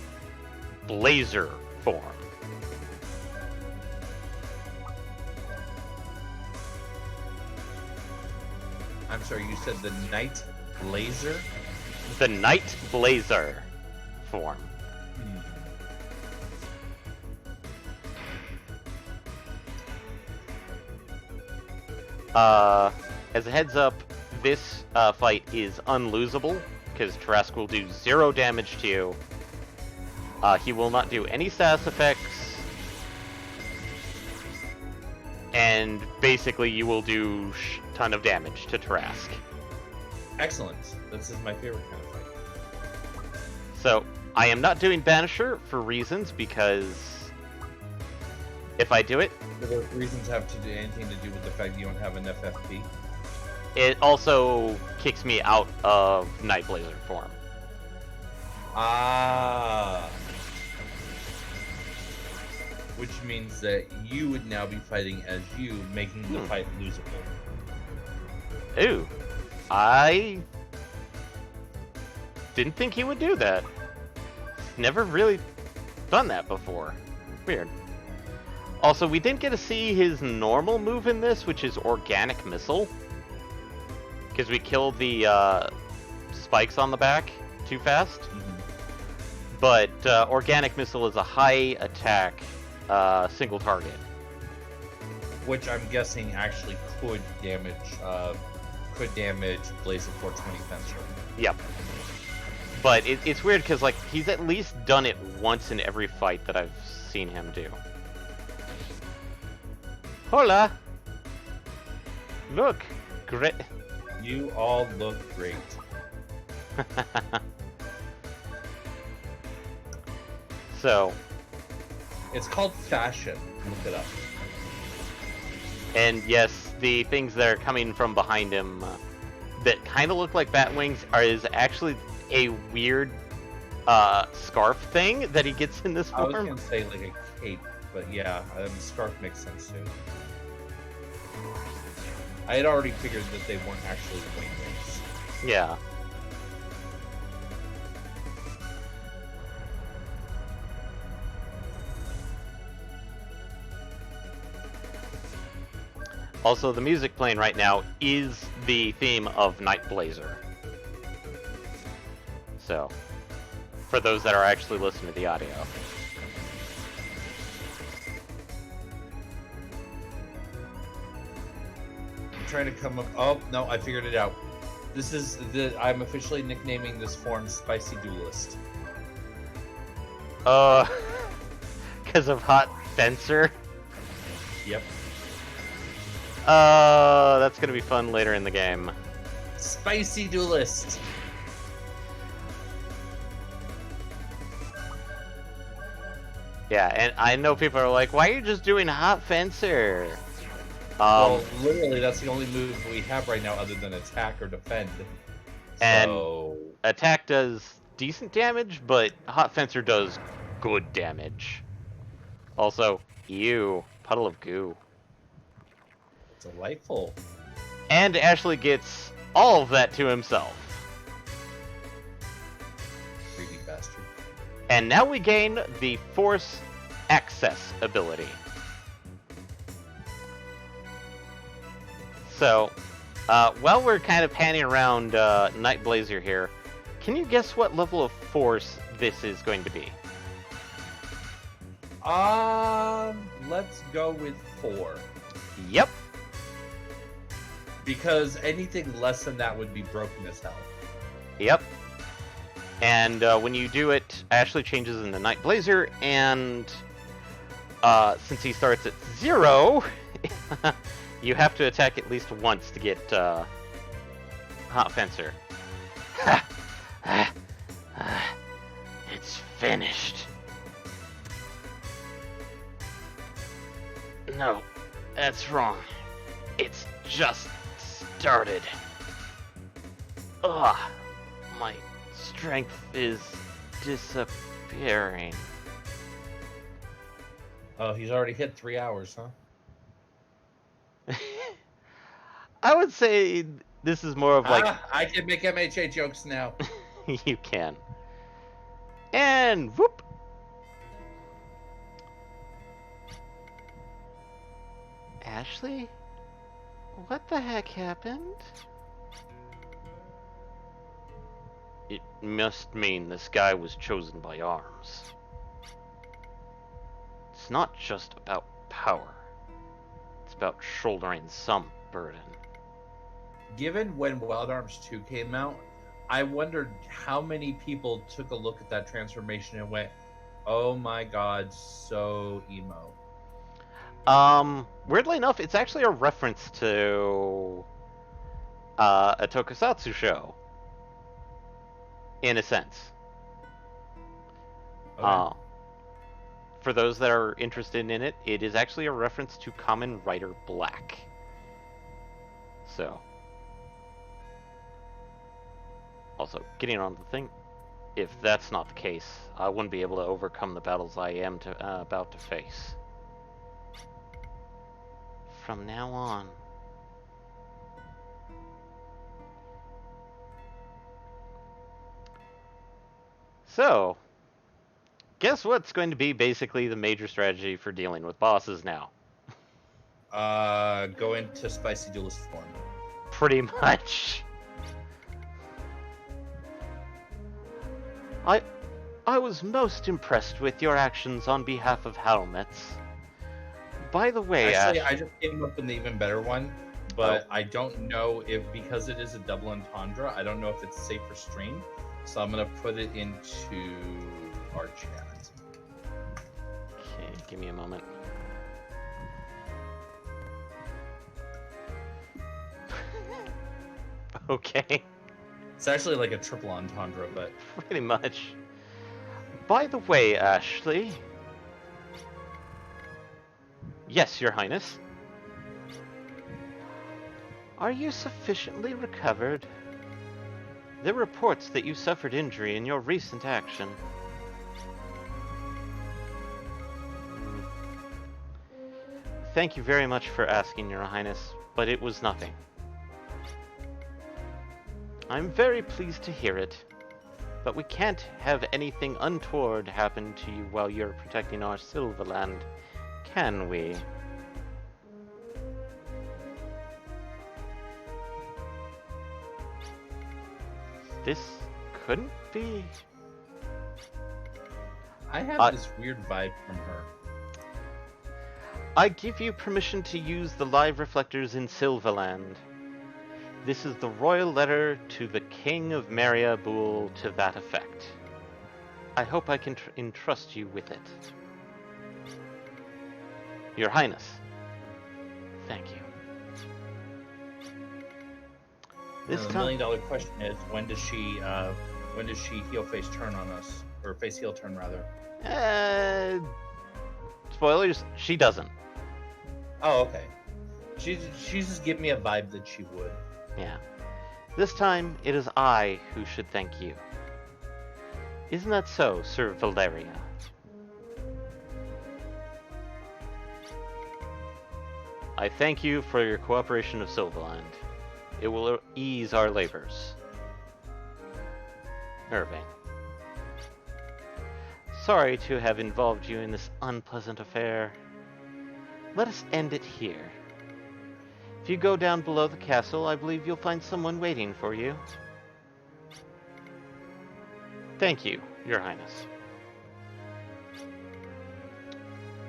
Speaker 1: Blazer form.
Speaker 2: I'm sorry, you said the Night Blazer?
Speaker 1: The Night Blazer form. As a heads up, this fight is unlosable, because Trask will do 0 damage to you. He will not do any status effects, and basically you will do a ton of damage to Trask.
Speaker 2: Excellent. This is my favorite kind of fight.
Speaker 1: So, I am not doing Banisher for reasons, because if I do it,
Speaker 2: Do those reasons have to do anything to do with the fact you don't have an FFP?
Speaker 1: it also kicks me out of Night Blazer form.
Speaker 2: Ah. Which means that you would now be fighting as you, making the fight losable.
Speaker 1: Ooh. I didn't think he would do that. Never really done that before. Weird. Also, we didn't get to see his normal move in this, which is Organic Missile. Because we killed the spikes on the back too fast.
Speaker 2: Mm-hmm.
Speaker 1: But Organic Missile is a high attack single target.
Speaker 2: Which I'm guessing actually could damage Blaze of 420 Fencer.
Speaker 1: Yep. But it's weird because like he's at least done it once in every fight that I've seen him do. Hola! Look! Great!
Speaker 2: You all look great.
Speaker 1: So...
Speaker 2: It's called fashion. Look it up.
Speaker 1: And yes, the things that are coming from behind him that kind of look like bat wings is actually a weird scarf thing that he gets in this
Speaker 2: I was
Speaker 1: form.
Speaker 2: gonna say like a cape, but yeah, scarf makes sense too. I had already figured that they weren't actually wings.
Speaker 1: Yeah. Also, the music playing right now is the theme of Night Blazer. So, for those that are actually listening to the audio.
Speaker 2: I'm trying to come up. Oh no, I figured it out. This is I'm officially nicknaming this form Spicy Duelist.
Speaker 1: Because of Hot Fencer?
Speaker 2: Yep.
Speaker 1: That's gonna be fun later in the game.
Speaker 2: Spicy duelist.
Speaker 1: Yeah, and I know people are like, why are you just doing Hot Fencer?
Speaker 2: Well, literally, that's the only move we have right now other than attack or defend.
Speaker 1: And
Speaker 2: So...
Speaker 1: attack does decent damage, but Hot Fencer does good damage. Also, ew, puddle of goo.
Speaker 2: Delightful.
Speaker 1: And Ashley gets all of that to himself.
Speaker 2: Greedy bastard.
Speaker 1: And now we gain the Force Access ability. So, while we're kind of panning around Night Blazer here, can you guess what level of force this is going to be?
Speaker 2: Let's go with 4.
Speaker 1: Yep.
Speaker 2: Because anything less than that would be broken as hell.
Speaker 1: Yep. And when you do it, Ashley changes into Night Blazer, and since he starts at 0, you have to attack at least once to get Hot Fencer. It's finished. No, that's wrong. It's just started. Ugh, my strength is disappearing.
Speaker 2: Oh, he's already hit 3 hours, huh?
Speaker 1: I would say this is more of like...
Speaker 2: I can make MHA jokes now.
Speaker 1: You can. And whoop! Ashley? What the heck happened? It must mean this guy was chosen by arms. It's not just about power. It's about shouldering some burden.
Speaker 2: Given when Wild Arms 2 came out, I wondered how many people took a look at that transformation and went, oh my god, so emo.
Speaker 1: Weirdly enough, it's actually a reference to a tokusatsu show. In a sense.
Speaker 2: Okay.
Speaker 1: For those that are interested in it, it is actually a reference to Kamen Rider Black. So. Also, getting on the thing, if that's not the case, I wouldn't be able to overcome the battles I am about to face. From now on. So, guess what's going to be basically the major strategy for dealing with bosses now?
Speaker 2: Go into Spicy Duelist form.
Speaker 1: Pretty much. I was most impressed with your actions on behalf of Helmets. By the way,
Speaker 2: actually,
Speaker 1: Ash,
Speaker 2: I just came up with an even better one, but I don't know if, because it is a double entendre, I don't know if it's safe for stream, so I'm gonna put it into our chat.
Speaker 1: Okay, give me a moment. Okay.
Speaker 2: It's actually like a triple entendre, but...
Speaker 1: Pretty much. By the way, Ashley... Yes, Your Highness. Are you sufficiently recovered? There are reports that you suffered injury in your recent action. Thank you very much for asking, Your Highness, but it was nothing. I'm very pleased to hear it, but we can't have anything untoward happen to you while you're protecting our Silverland, can we? This couldn't be.
Speaker 2: I have this weird vibe from her.
Speaker 1: I give you permission to use the live reflectors in Silverland. This is the royal letter to the King of Mariabul to that effect. I hope I can entrust you with it. Your Highness. Thank you. This
Speaker 2: The
Speaker 1: time,
Speaker 2: $1,000,000 question is, when does she heel face turn on us, or face heel turn rather?
Speaker 1: spoilers. She doesn't.
Speaker 2: Oh, okay. She's just giving me a vibe that she would.
Speaker 1: Yeah. This time, it is I who should thank you. Isn't that so, Sir Valeria? I thank you for your cooperation of Silverland. It will ease our labors. Irving. Sorry to have involved you in this unpleasant affair. Let us end it here. If you go down below the castle, I believe you'll find someone waiting for you. Thank you, Your Highness.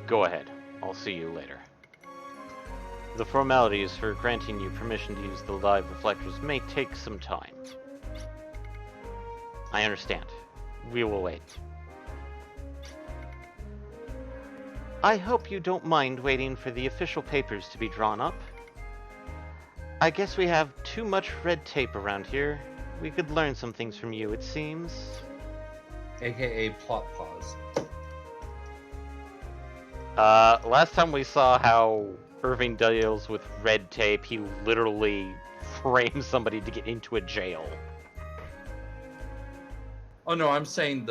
Speaker 1: Go ahead. I'll see you later. The formalities for granting you permission to use the live reflectors may take some time. I understand. We will wait. I hope you don't mind waiting for the official papers to be drawn up. I guess we have too much red tape around here. We could learn some things from you, it seems.
Speaker 2: AKA plot pause.
Speaker 1: Last time we saw how Irving deals with red tape, he literally frames somebody to get into a jail.
Speaker 2: Oh no, I'm saying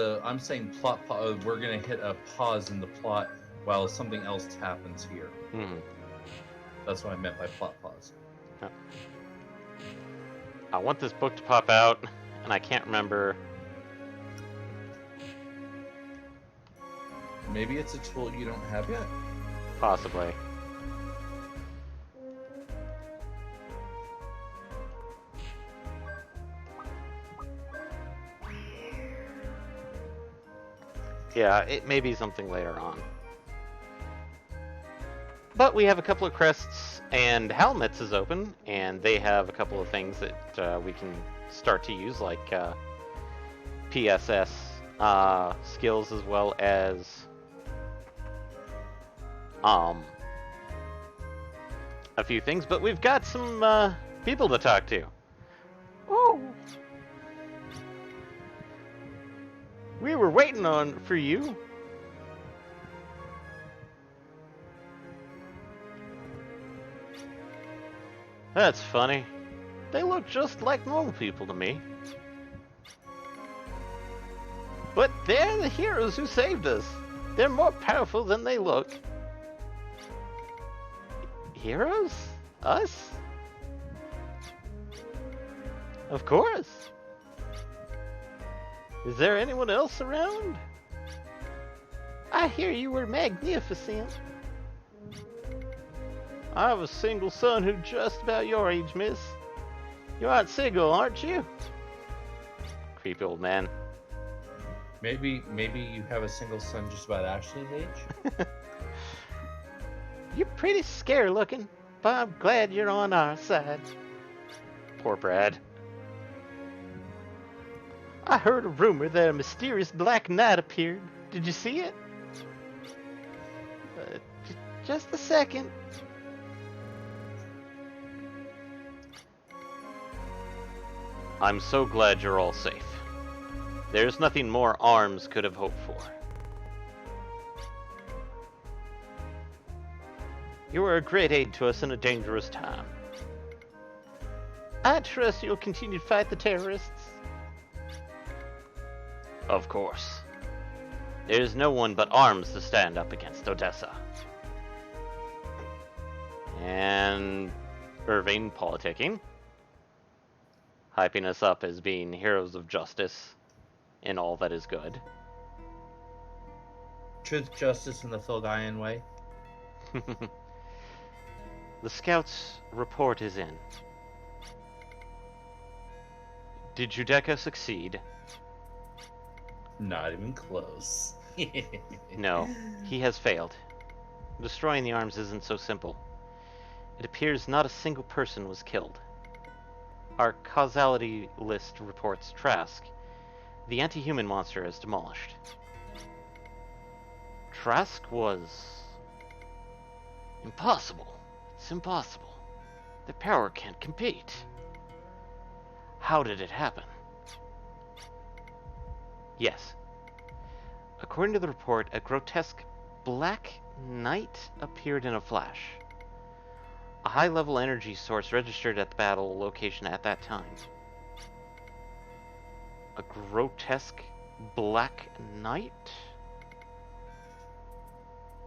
Speaker 2: plot pause. We're gonna hit a pause in the plot while something else happens here.
Speaker 1: Mm-hmm.
Speaker 2: That's what I meant by plot pause.
Speaker 1: Oh. I want this book to pop out, and I can't remember.
Speaker 2: Maybe it's a tool you don't have yet.
Speaker 1: Possibly. Yeah, it may be something later on. But we have a couple of crests, and Helmets is open, and they have a couple of things that we can start to use, like PSS skills, as well as a few things. But we've got some people to talk to. Oh, we were waiting for you. That's funny. They look just like normal people to me. But they're the heroes who saved us. They're more powerful than they look. Heroes? Us? Of course. Is there anyone else around? I hear you were magnificent. I have a single son who's just about your age, miss. You aren't single, aren't you? Creepy old man.
Speaker 2: Maybe you have a single son just about Ashley's age?
Speaker 1: You're pretty scary looking, but I'm glad you're on our side. Poor Brad. I heard a rumor that a mysterious black knight appeared. Did you see it? Just a second. I'm so glad you're all safe. There's nothing more Arms could have hoped for. You were a great aid to us in a dangerous time. I trust you'll continue to fight the terrorists. Of course. There's no one but Arms to stand up against Odessa. And Irving politicking. Hyping us up as being heroes of justice in all that is good.
Speaker 2: Truth, justice, and the Phil Guyan way.
Speaker 1: The scouts' report is in. Did Judecca succeed?
Speaker 2: Not even close.
Speaker 1: No, he has failed. Destroying the arms isn't so simple. It appears not a single person was killed. Our causality list reports Trask. The anti-human monster is demolished. Trask was... impossible. It's impossible. The power can't compete. How did it happen? Yes. According to the report, a grotesque black knight appeared in a flash. A high-level energy source registered at the battle location at that time. A grotesque black knight?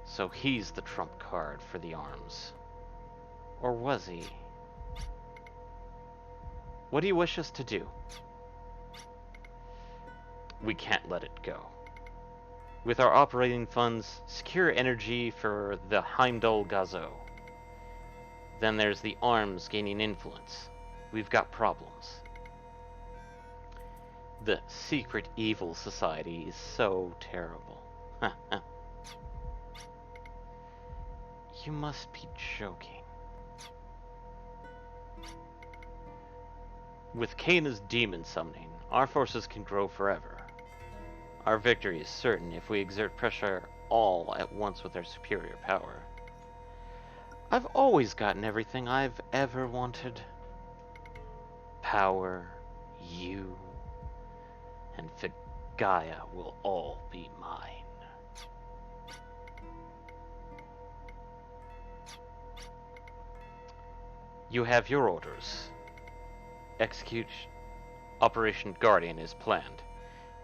Speaker 1: So he's the trump card for the arms. Or was he? What do you wish us to do? We can't let it go. With our operating funds, secure energy for the Heimdall Gazo. Then there's the arms gaining influence. We've got problems. The secret evil society is so terrible. You must be joking. With Kana's demon summoning, our forces can grow forever. Our victory is certain if we exert pressure all at once with our superior power. I've always gotten everything I've ever wanted. Power, you, and Gaia will all be mine. You have your orders. Execute Operation Guardian as planned,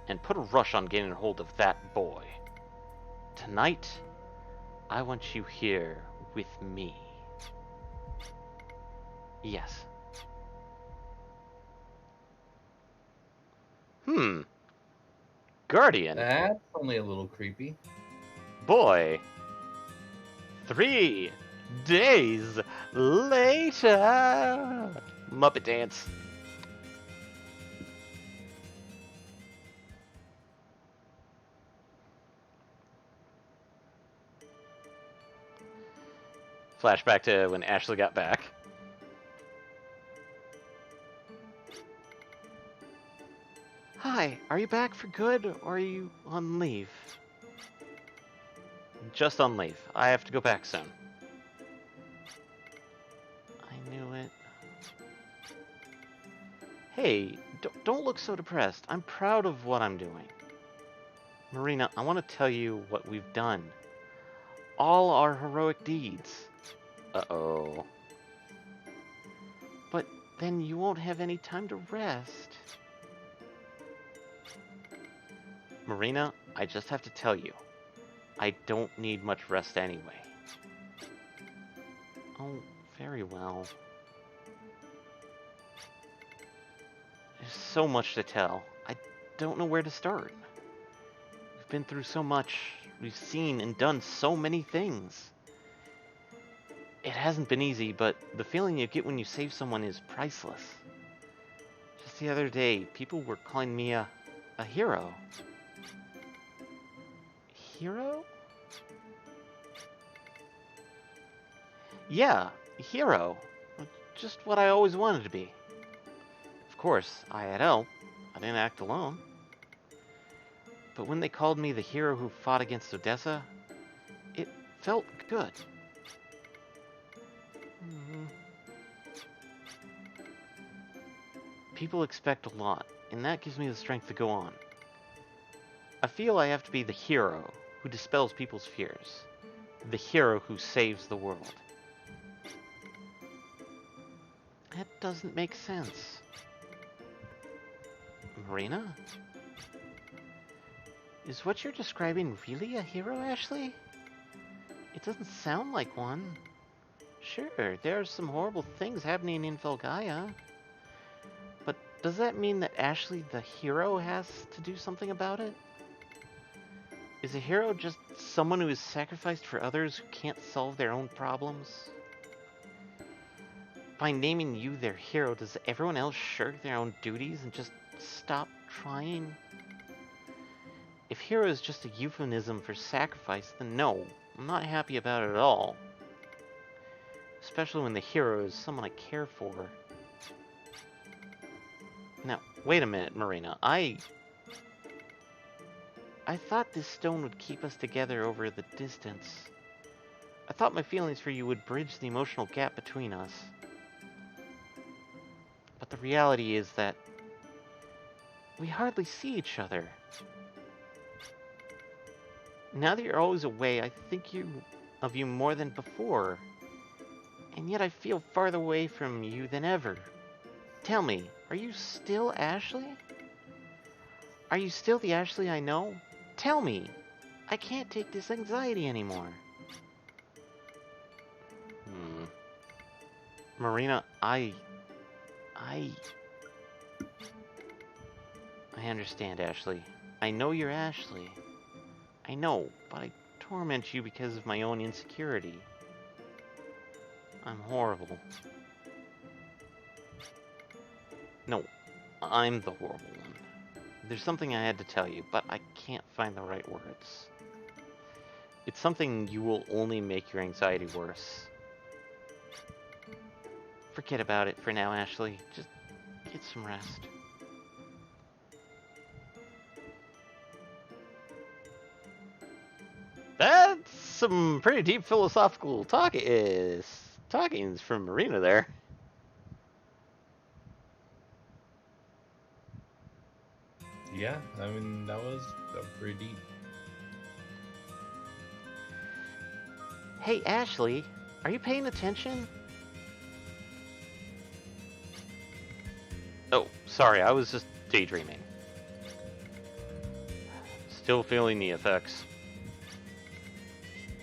Speaker 1: and put a rush on getting a hold of that boy. Tonight, I want you here with me. Yes. Guardian?
Speaker 2: That's only a little creepy.
Speaker 1: Boy. 3 days later. Muppet dance. Flashback to when Ashley got back. Hi, are you back for good, or are you on leave? Just on leave. I have to go back soon. I knew it. Hey, don't look so depressed. I'm proud of what I'm doing. Marina, I want to tell you what we've done. All our heroic deeds. Uh-oh. But then you won't have any time to rest. Marina, I just have to tell you, I don't need much rest anyway. Oh, very well. There's so much to tell. I don't know where to start. We've been through so much. We've seen and done so many things. It hasn't been easy, but the feeling you get when you save someone is priceless. Just the other day, people were calling me a hero. Hero? Yeah, hero. Just what I always wanted to be. Of course, I had help. I didn't act alone. But when they called me the hero who fought against Odessa, it felt good. People expect a lot, and that gives me the strength to go on. I feel I have to be the hero who dispels people's fears. The hero who saves the world. That doesn't make sense. Marina? Is what you're describing really a hero, Ashley? It doesn't sound like one. Sure, there are some horrible things happening in Felgaia. But does that mean that Ashley, the hero, has to do something about it? Is a hero just someone who is sacrificed for others who can't solve their own problems? By naming you their hero, does everyone else shirk their own duties and just stop trying? If hero is just a euphemism for sacrifice, then no, I'm not happy about it at all. Especially when the hero is someone I care for. Now, wait a minute, Marina. I thought this stone would keep us together over the distance. I thought my feelings for you would bridge the emotional gap between us. but the reality is that we hardly see each other. Now that you're always away, I think of you more than before. And yet I feel farther away from you than ever. Tell me, are you still Ashley? Are you still the Ashley I know? Tell me. I can't take this anxiety anymore. Marina, I understand, Ashley. I know you're Ashley. I know, but I torment you because of my own insecurity. I'm horrible. No, I'm the horrible one. There's something I had to tell you, but I can't find the right words. It's something you will only make your anxiety worse. Forget about it for now, Ashley. Just get some rest. That's some pretty deep philosophical talkings from Marina there.
Speaker 2: Yeah, I mean, that was pretty deep.
Speaker 1: Hey, Ashley, are you paying attention? Oh, sorry, I was just daydreaming. Still feeling the effects.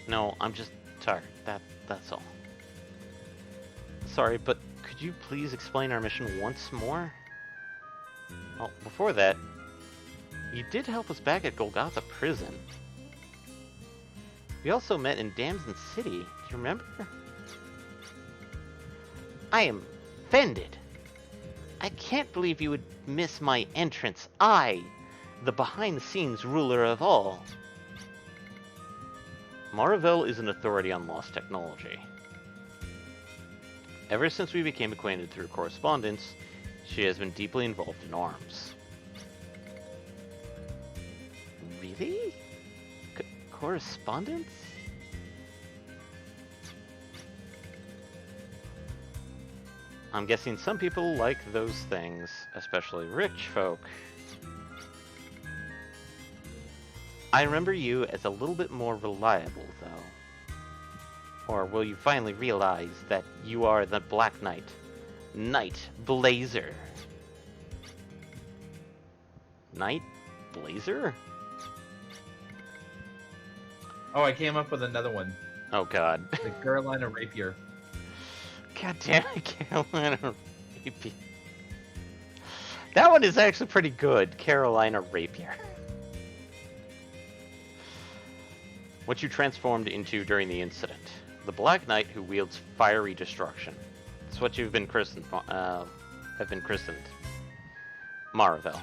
Speaker 1: No, I'm just tired. That's all. Sorry, but could you please explain our mission once more? Oh, before that, you did help us back at Golgotha Prison. We also met in Damson City. Do you remember? I am offended. I can't believe you would miss my entrance. I, the behind-the-scenes ruler of all. Maravel is an authority on lost technology. Ever since we became acquainted through correspondence, she has been deeply involved in arms. Really? Correspondence? I'm guessing some people like those things, especially rich folk. I remember you as a little bit more reliable, though. Or will you finally realize that you are the Black Knight, Night Blazer? Night Blazer?
Speaker 2: Oh, I came up with another one.
Speaker 1: Oh, God.
Speaker 2: The Carolina Rapier.
Speaker 1: God damn it, Carolina Rapier. That one is actually pretty good, Carolina Rapier. What you transformed into during the incident. The Black Knight who wields fiery destruction. That's what you've been christened, Maravel.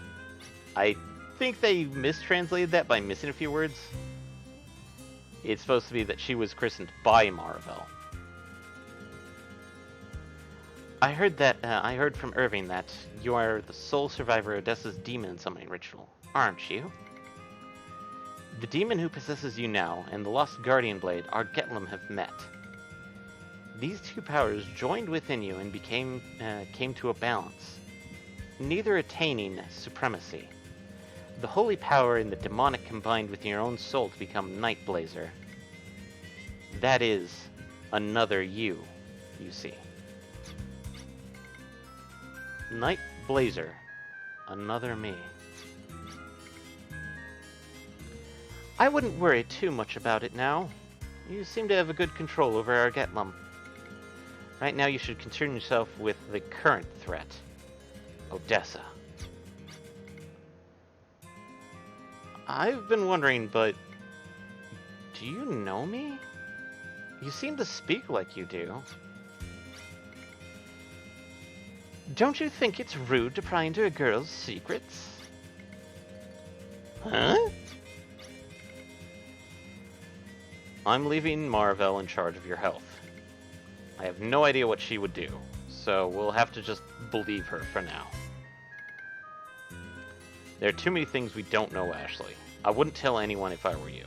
Speaker 1: I think they mistranslated that by missing a few words. It's supposed to be that she was christened by Maravel. I heard from Irving that you are the sole survivor of Odessa's demon summoning ritual, aren't you? The demon who possesses you now and the lost Guardian Blade, Argetlum, have met. These two powers joined within you and came to a balance, neither attaining supremacy. The holy power and the demonic combined with your own soul to become Night Blazer. That is another you see. Night Blazer, another me. I wouldn't worry too much about it now. You seem to have a good control over Argetlum. Right now you should concern yourself with the current threat, Odessa. I've been wondering, but do you know me? You seem to speak like you do. Don't you think it's rude to pry into a girl's secrets? Huh? I'm leaving Maravel in charge of your health. I have no idea what she would do, so we'll have to just believe her for now. There are too many things we don't know, Ashley. I wouldn't tell anyone if I were you.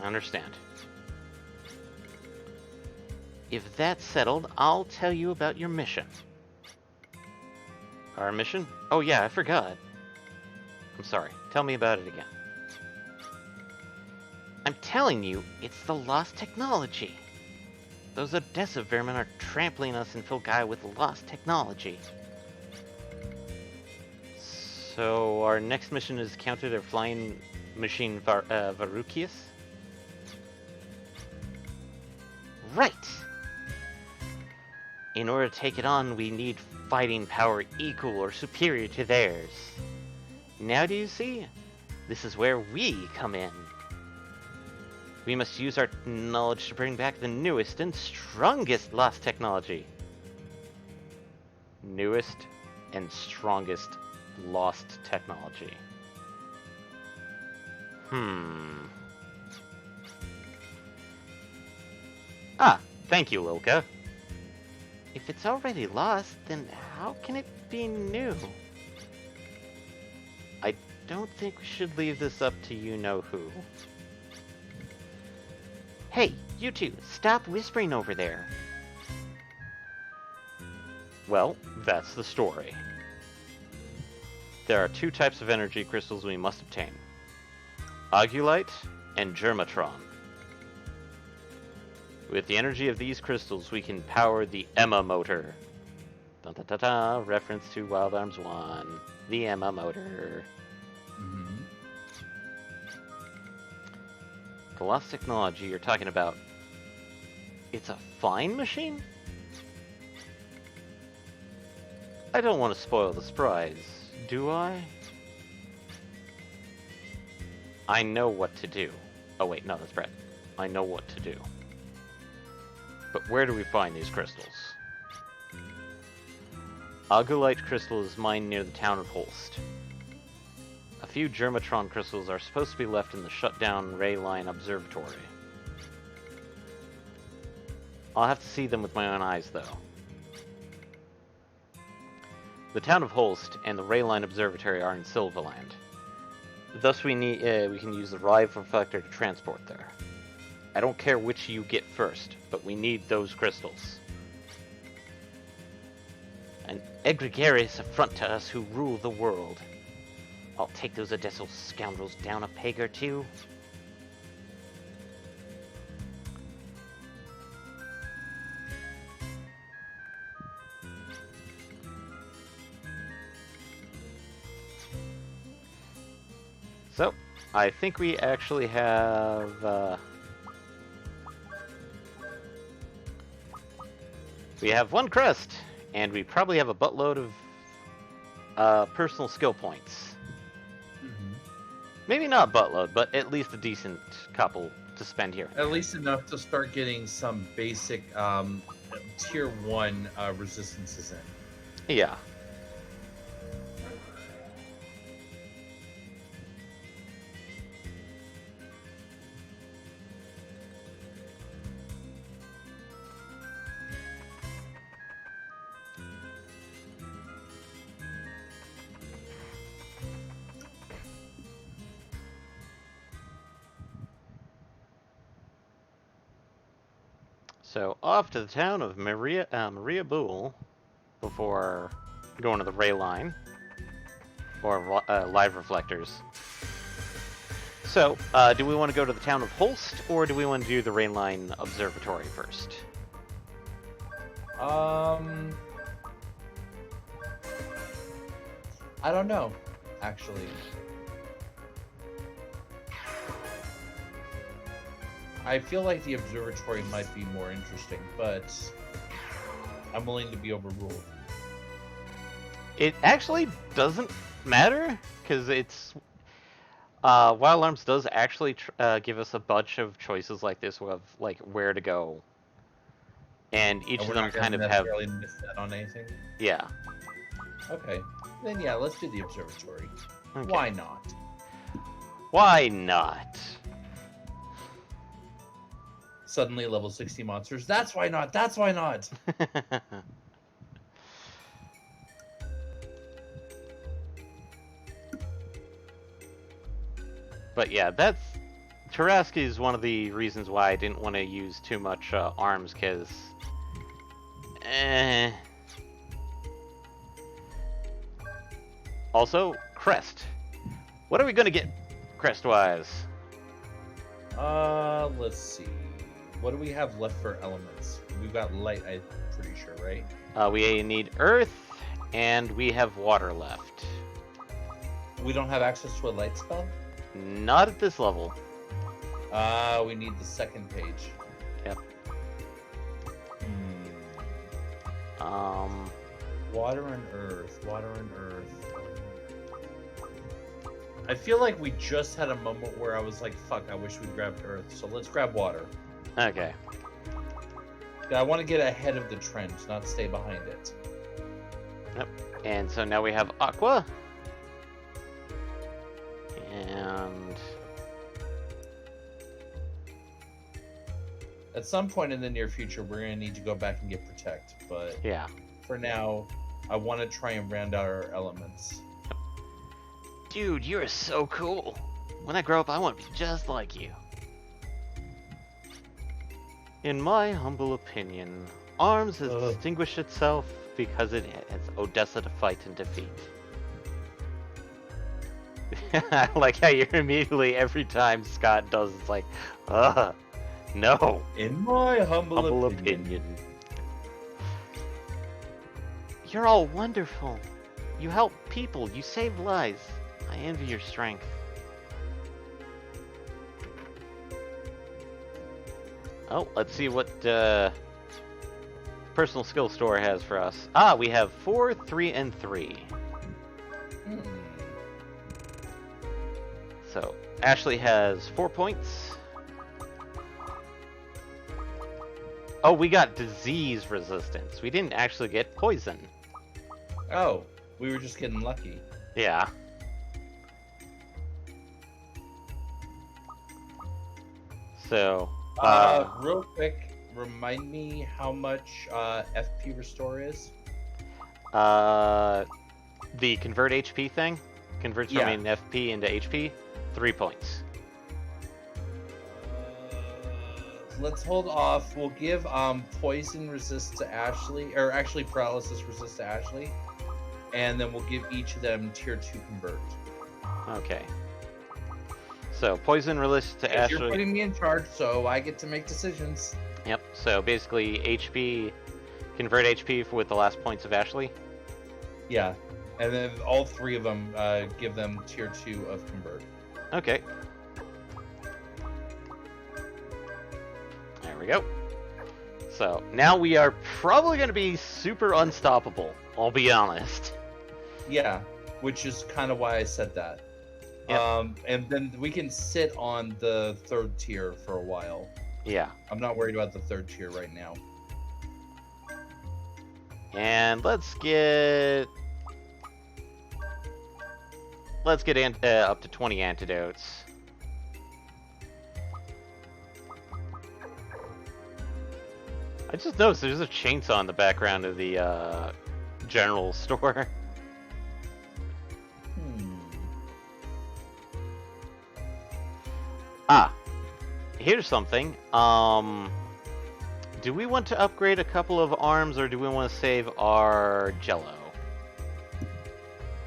Speaker 1: I understand. If that's settled, I'll tell you about your mission. Our mission? Oh yeah, I forgot. I'm sorry. Tell me about it again. I'm telling you, it's the lost technology. Those Odessa vermin are trampling us in Filgai with lost technology. So our next mission is counter their flying machine Varukius? Right! In order to take it on, we need fighting power equal or superior to theirs. Now do you see? This is where we come in. We must use our knowledge to bring back the newest and strongest lost technology. Newest and strongest lost technology. Ah, thank you, Lilka. If it's already lost, then how can it be new? I don't think we should leave this up to you-know-who. Hey, you two, stop whispering over there. Well, that's the story. There are two types of energy crystals we must obtain. Augulite and Germatron. With the energy of these crystals, we can power the Emma motor. Dun -da -da -da, reference to Wild Arms 1. The Emma motor. The lost technology you're talking about, it's a flying machine? I don't want to spoil the surprise, do I? I know what to do. Oh wait, no, that's Brett. I know what to do. But where do we find these crystals? Augulite crystal is mined near the town of Holst. A few Germatron crystals are supposed to be left in the shut-down Ray Line Observatory. I'll have to see them with my own eyes, though. The town of Holst and the Ray Line Observatory are in Silverland. Thus, we can use the Rive Reflector to transport there. I don't care which you get first, but we need those crystals. An egregious affront to us who rule the world. I'll take those Odessa scoundrels down a peg or two. So, I think we actually have, we have one crest, and we probably have a buttload of personal skill points. Maybe not buttload, but at least a decent couple to spend here.
Speaker 2: At least enough to start getting some basic tier 1 resistances in.
Speaker 1: Yeah. So off to the town of Maria Boole before going to the Ray Line or Live Reflectors. So, do we want to go to the town of Holst or do we want to do the Ray Line Observatory first?
Speaker 2: I don't know, actually. I feel like the observatory might be more interesting, but I'm willing to be overruled.
Speaker 1: It actually doesn't matter, because it's... Wild Arms does actually give us a bunch of choices like this of like where to go. And each of them kind of have...
Speaker 2: We're not necessarily miss that on anything?
Speaker 1: Yeah.
Speaker 2: Okay. Then yeah, let's do the observatory.
Speaker 1: Okay.
Speaker 2: Why not?
Speaker 1: Why not?
Speaker 2: Suddenly level 60 monsters. That's why not. That's why not.
Speaker 1: But yeah, Tarrasque is one of the reasons why I didn't want to use too much arms, because Eh. Also, crest. What are we gonna get crest-wise?
Speaker 2: Let's see. What do we have left for elements? We've got light, I'm pretty sure, right?
Speaker 1: We need earth, and we have water left.
Speaker 2: We don't have access to a light spell?
Speaker 1: Not at this level.
Speaker 2: We need the second page.
Speaker 1: Yep.
Speaker 2: Water and earth. Water and earth. I feel like we just had a moment where I was like, fuck, I wish we grabbed earth. So let's grab water.
Speaker 1: Okay.
Speaker 2: I want to get ahead of the trend, not stay behind it.
Speaker 1: Yep. And so now we have aqua. And
Speaker 2: at some point in the near future, we're going to need to go back and get protect. But
Speaker 1: yeah.
Speaker 2: For now, I want to try and round out our elements.
Speaker 1: Dude, you're so cool. When I grow up, I want to be just like you. In my humble opinion, ARMS has distinguished itself because it has Odessa to fight and defeat. I like how you're immediately, every time Scott does, it's like, no.
Speaker 2: In my humble opinion.
Speaker 1: You're all wonderful. You help people. You save lives. I envy your strength. Oh, let's see what personal skill store has for us. Ah, we have 4, 3, and 3. So, Ashley has 4 points. Oh, we got disease resistance. We didn't actually get poison.
Speaker 2: Oh, we were just getting lucky.
Speaker 1: Yeah. So,
Speaker 2: real quick, remind me how much FP restore is?
Speaker 1: The convert HP thing converts from an FP into HP. 3 points.
Speaker 2: Let's hold off. We'll give poison resist to Ashley, or actually paralysis resist to Ashley, and then we'll give each of them tier 2 convert.
Speaker 1: Okay. So poison resist to Ashley.
Speaker 2: You're putting me in charge, so I get to make decisions.
Speaker 1: Yep. So basically, HP, convert HP with the last points of Ashley.
Speaker 2: Yeah, and then all 3 of them give them tier 2 of convert.
Speaker 1: Okay. There we go. So now we are probably going to be super unstoppable. I'll be honest.
Speaker 2: Yeah, which is kind of why I said that. Yep. And then we can sit on the 3rd tier for a while.
Speaker 1: Yeah.
Speaker 2: I'm not worried about the 3rd tier right now.
Speaker 1: And let's get up to 20 antidotes. I just noticed there's a chainsaw in the background of the general store. Ah, here's something. Do we want to upgrade a couple of arms, or do we want to save our Jello?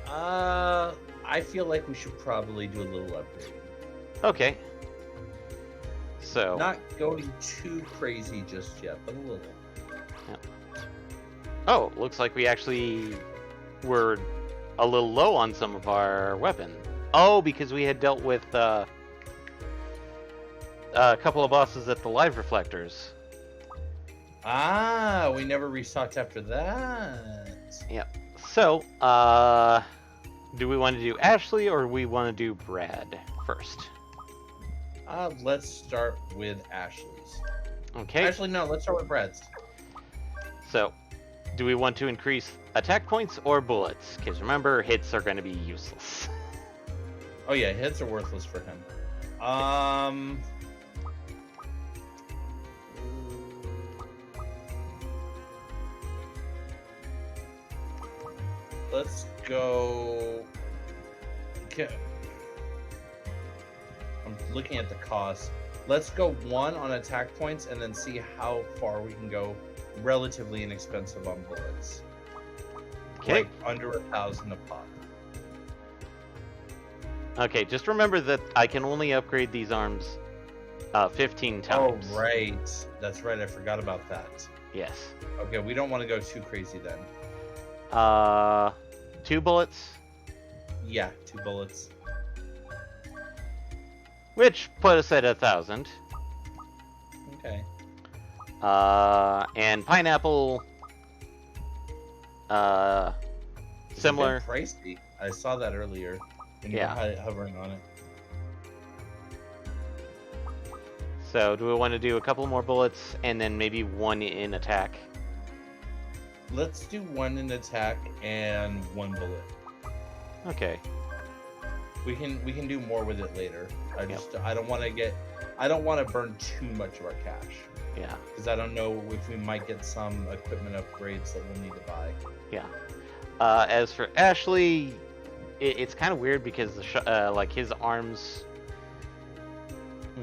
Speaker 2: I feel like we should probably do a little upgrade.
Speaker 1: Okay. So
Speaker 2: not going too crazy just yet, but a little.
Speaker 1: Yeah. Oh, looks like we actually were a little low on some of our weapon. Oh, because we had dealt with a couple of bosses at the live reflectors.
Speaker 2: Ah, we never restocked after that.
Speaker 1: Yep. So, do we want to do Ashley or we want to do Brad first?
Speaker 2: Let's start with Ashley's.
Speaker 1: Okay.
Speaker 2: Actually, no, let's start with Brad's.
Speaker 1: So, do we want to increase attack points or bullets? Because remember, hits are going to be useless.
Speaker 2: Oh yeah, hits are worthless for him. Let's go. Okay. I'm looking at the cost. Let's go 1 on attack points and then see how far we can go relatively inexpensive on bullets.
Speaker 1: Okay.
Speaker 2: Like under 1,000 a pop.
Speaker 1: Okay, just remember that I can only upgrade these arms 15 times.
Speaker 2: Oh, right. That's right. I forgot about that.
Speaker 1: Yes.
Speaker 2: Okay, we don't want to go too crazy then.
Speaker 1: 2 bullets,
Speaker 2: Yeah, 2 bullets.
Speaker 1: which put us at 1,000.
Speaker 2: Okay.
Speaker 1: And pineapple,
Speaker 2: It's
Speaker 1: similar.
Speaker 2: a bit pricey. I saw that earlier when you were hovering on it.
Speaker 1: So, do we want to do a couple more bullets and then maybe 1 in attack?
Speaker 2: Let's do 1 in attack and 1 bullet.
Speaker 1: Okay.
Speaker 2: We can do more with it later. I don't want to burn too much of our cash.
Speaker 1: Yeah.
Speaker 2: Because I don't know if we might get some equipment upgrades that we'll need to buy.
Speaker 1: Yeah. As for Ashley, it's kind of weird because like his arms.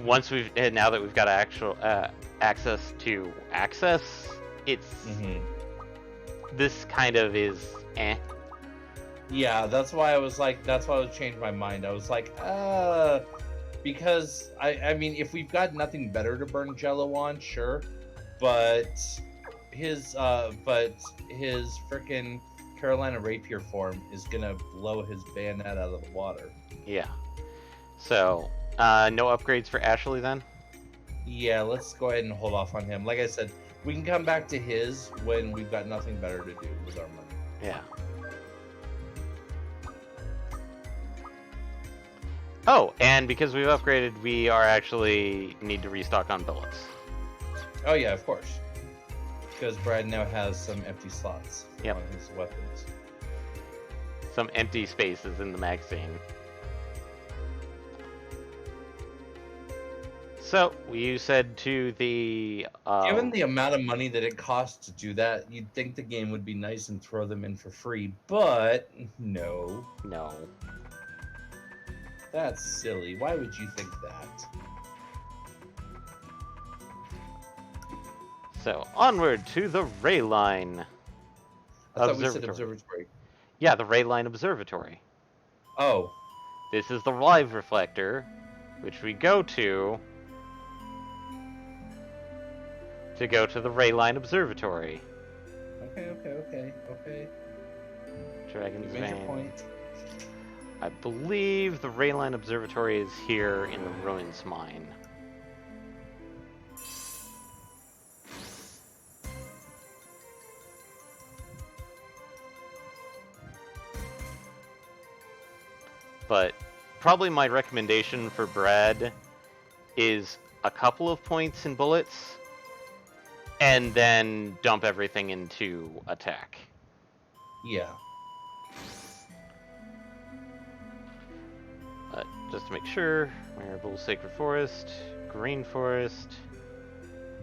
Speaker 1: Now that we've got actual access to access, it's this kind of is eh.
Speaker 2: Yeah, that's why I changed my mind. I was like, because I mean, if we've got nothing better to burn Jello on, sure, but his frickin' Carolina Rapier form is gonna blow his bayonet out of the water.
Speaker 1: Yeah. So, no upgrades for Ashley then?
Speaker 2: Yeah, let's go ahead and hold off on him. Like I said, we can come back to his when we've got nothing better to do with our money.
Speaker 1: Yeah. Oh, and because we've upgraded, we are actually need to restock on bullets.
Speaker 2: Oh yeah, of course. Because Brad now has some empty slots on his weapons.
Speaker 1: Some empty spaces in the magazine. So, you said to the...
Speaker 2: Given the amount of money that it costs to do that, you'd think the game would be nice and throw them in for free, but no.
Speaker 1: No.
Speaker 2: That's silly. Why would you think that?
Speaker 1: So, onward to the Ray Line.
Speaker 2: I thought we said observatory.
Speaker 1: Yeah, the Ray Line Observatory.
Speaker 2: Oh.
Speaker 1: This is the live reflector, which we go to go to the Ray Line Observatory.
Speaker 2: Okay.
Speaker 1: Dragon's
Speaker 2: You made your
Speaker 1: Vein.
Speaker 2: point.
Speaker 1: I believe the Ray Line Observatory is here in the Ruins Mine. But probably my recommendation for Brad is a couple of points in bullets and then dump everything into attack.
Speaker 2: Yeah.
Speaker 1: But just to make sure, Marble Sacred Forest, Green Forest,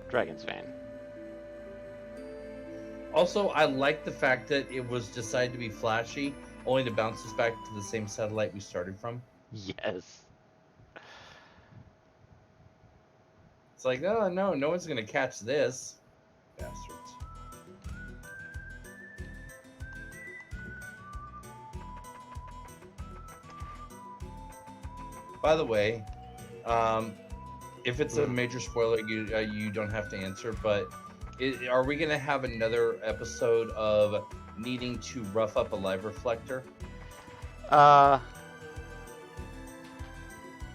Speaker 1: Dragon's Vein.
Speaker 2: Also, I like the fact that it was decided to be flashy, only to bounce us back to the same satellite we started from.
Speaker 1: Yes.
Speaker 2: It's like, oh no one's gonna catch this. Bastards. By the way, if it's a major spoiler, you don't have to answer, but are we gonna have another episode of needing to rough up a live reflector?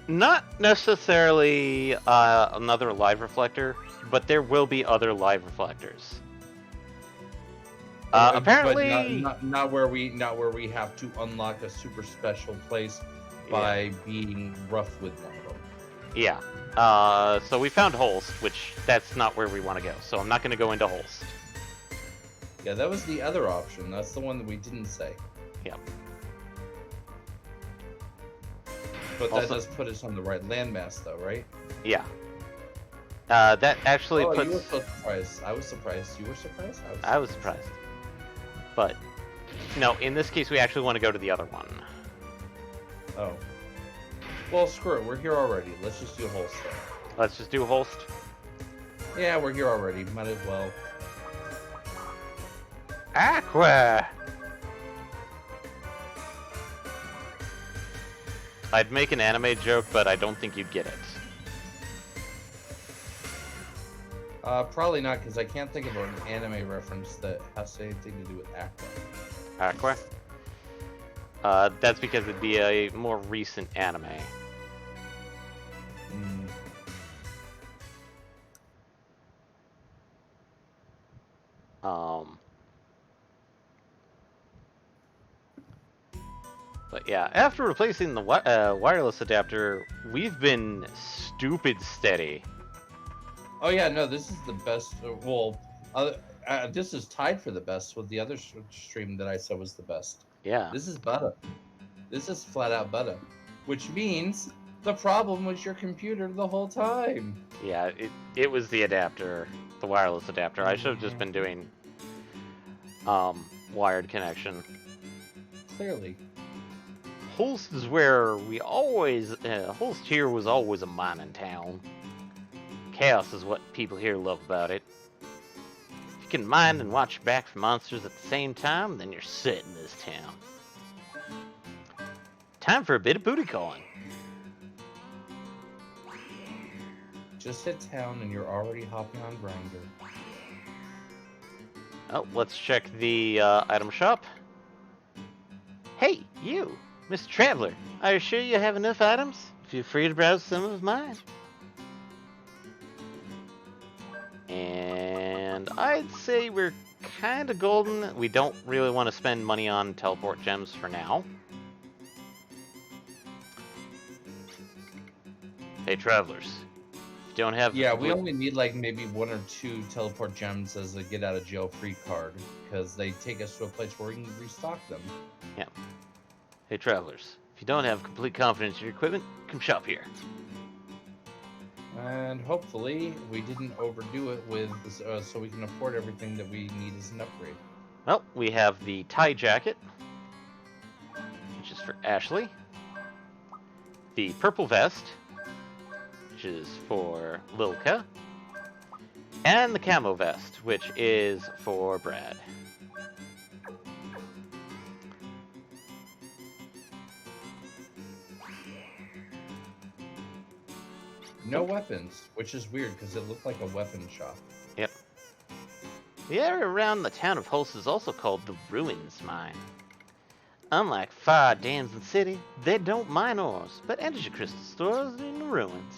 Speaker 1: Not necessarily another live reflector, but there will be other live reflectors. Apparently,
Speaker 2: but not where we have to unlock a super special place by being rough with one of them.
Speaker 1: Yeah. So we found Holst, which that's not where we want to go. So I'm not going to go into Holst.
Speaker 2: Yeah, that was the other option. That's the one that we didn't say.
Speaker 1: Yeah.
Speaker 2: But that does put us on the right landmass, though, right?
Speaker 1: Yeah. That actually puts...
Speaker 2: you were so surprised. I was surprised. You were surprised?
Speaker 1: I was surprised. But, no, in this case, we actually want to go to the other one.
Speaker 2: Oh. Well, screw it. We're here already. Let's just do Holst.
Speaker 1: Let's just do Holst?
Speaker 2: Yeah, we're here already. Might as well.
Speaker 1: Aqua! I'd make an anime joke, but I don't think you'd get it.
Speaker 2: Probably not, because I can't think of an anime reference that has anything to do with Aqua.
Speaker 1: Aqua? That's because it'd be a more recent anime. But yeah, after replacing the wireless adapter, we've been stupid steady.
Speaker 2: Oh yeah, no, this is the best. This is tied for the best with the other stream that I said was the best.
Speaker 1: Yeah.
Speaker 2: This is butter. This is flat out butter, which means the problem was your computer the whole time.
Speaker 1: Yeah, it was the adapter, the wireless adapter. I should have just been doing wired connection.
Speaker 2: Clearly.
Speaker 1: Holst is where we always... Holst here was always a mining town. Chaos is what people here love about it. If you can mine and watch your back for monsters at the same time, then you're set in this town. Time for a bit of booty calling.
Speaker 2: Just hit town and you're already hopping on Grindr.
Speaker 1: Oh, let's check the item shop. Hey, you! Mr. Traveler, are you sure you have enough items? Feel free to browse some of mine. And I'd say we're kind of golden. We don't really want to spend money on teleport gems for now. Hey, Travelers. If you don't have...
Speaker 2: Yeah, we only need like maybe 1 or 2 teleport gems as a get out of jail free card, because they take us to a place where we can restock them.
Speaker 1: Yeah. Hey, Travelers. If you don't have complete confidence in your equipment, come shop here.
Speaker 2: And hopefully we didn't overdo it with this, so we can afford everything that we need as an upgrade.
Speaker 1: Well, we have the tie jacket, which is for Ashley. The purple vest, which is for Lilka. And the camo vest, which is for Brad.
Speaker 2: No weapons, which is weird because it looked like a weapon shop.
Speaker 1: Yep. The area around the town of Holst is also called the Ruins Mine. Unlike fire dams and city, they don't mine ores, but energy crystal stores in the ruins.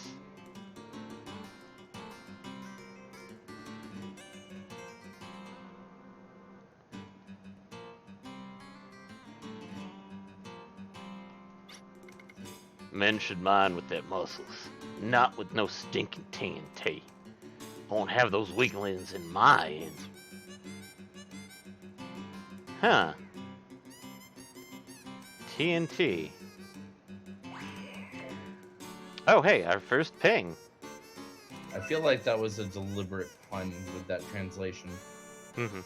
Speaker 1: Men should mine with their muscles, not with no stinking TNT. I won't have those weaklings in my end. Huh. TNT. Oh, hey, our first ping.
Speaker 2: I feel like that was a deliberate pun with that translation.
Speaker 1: Mm-hmm.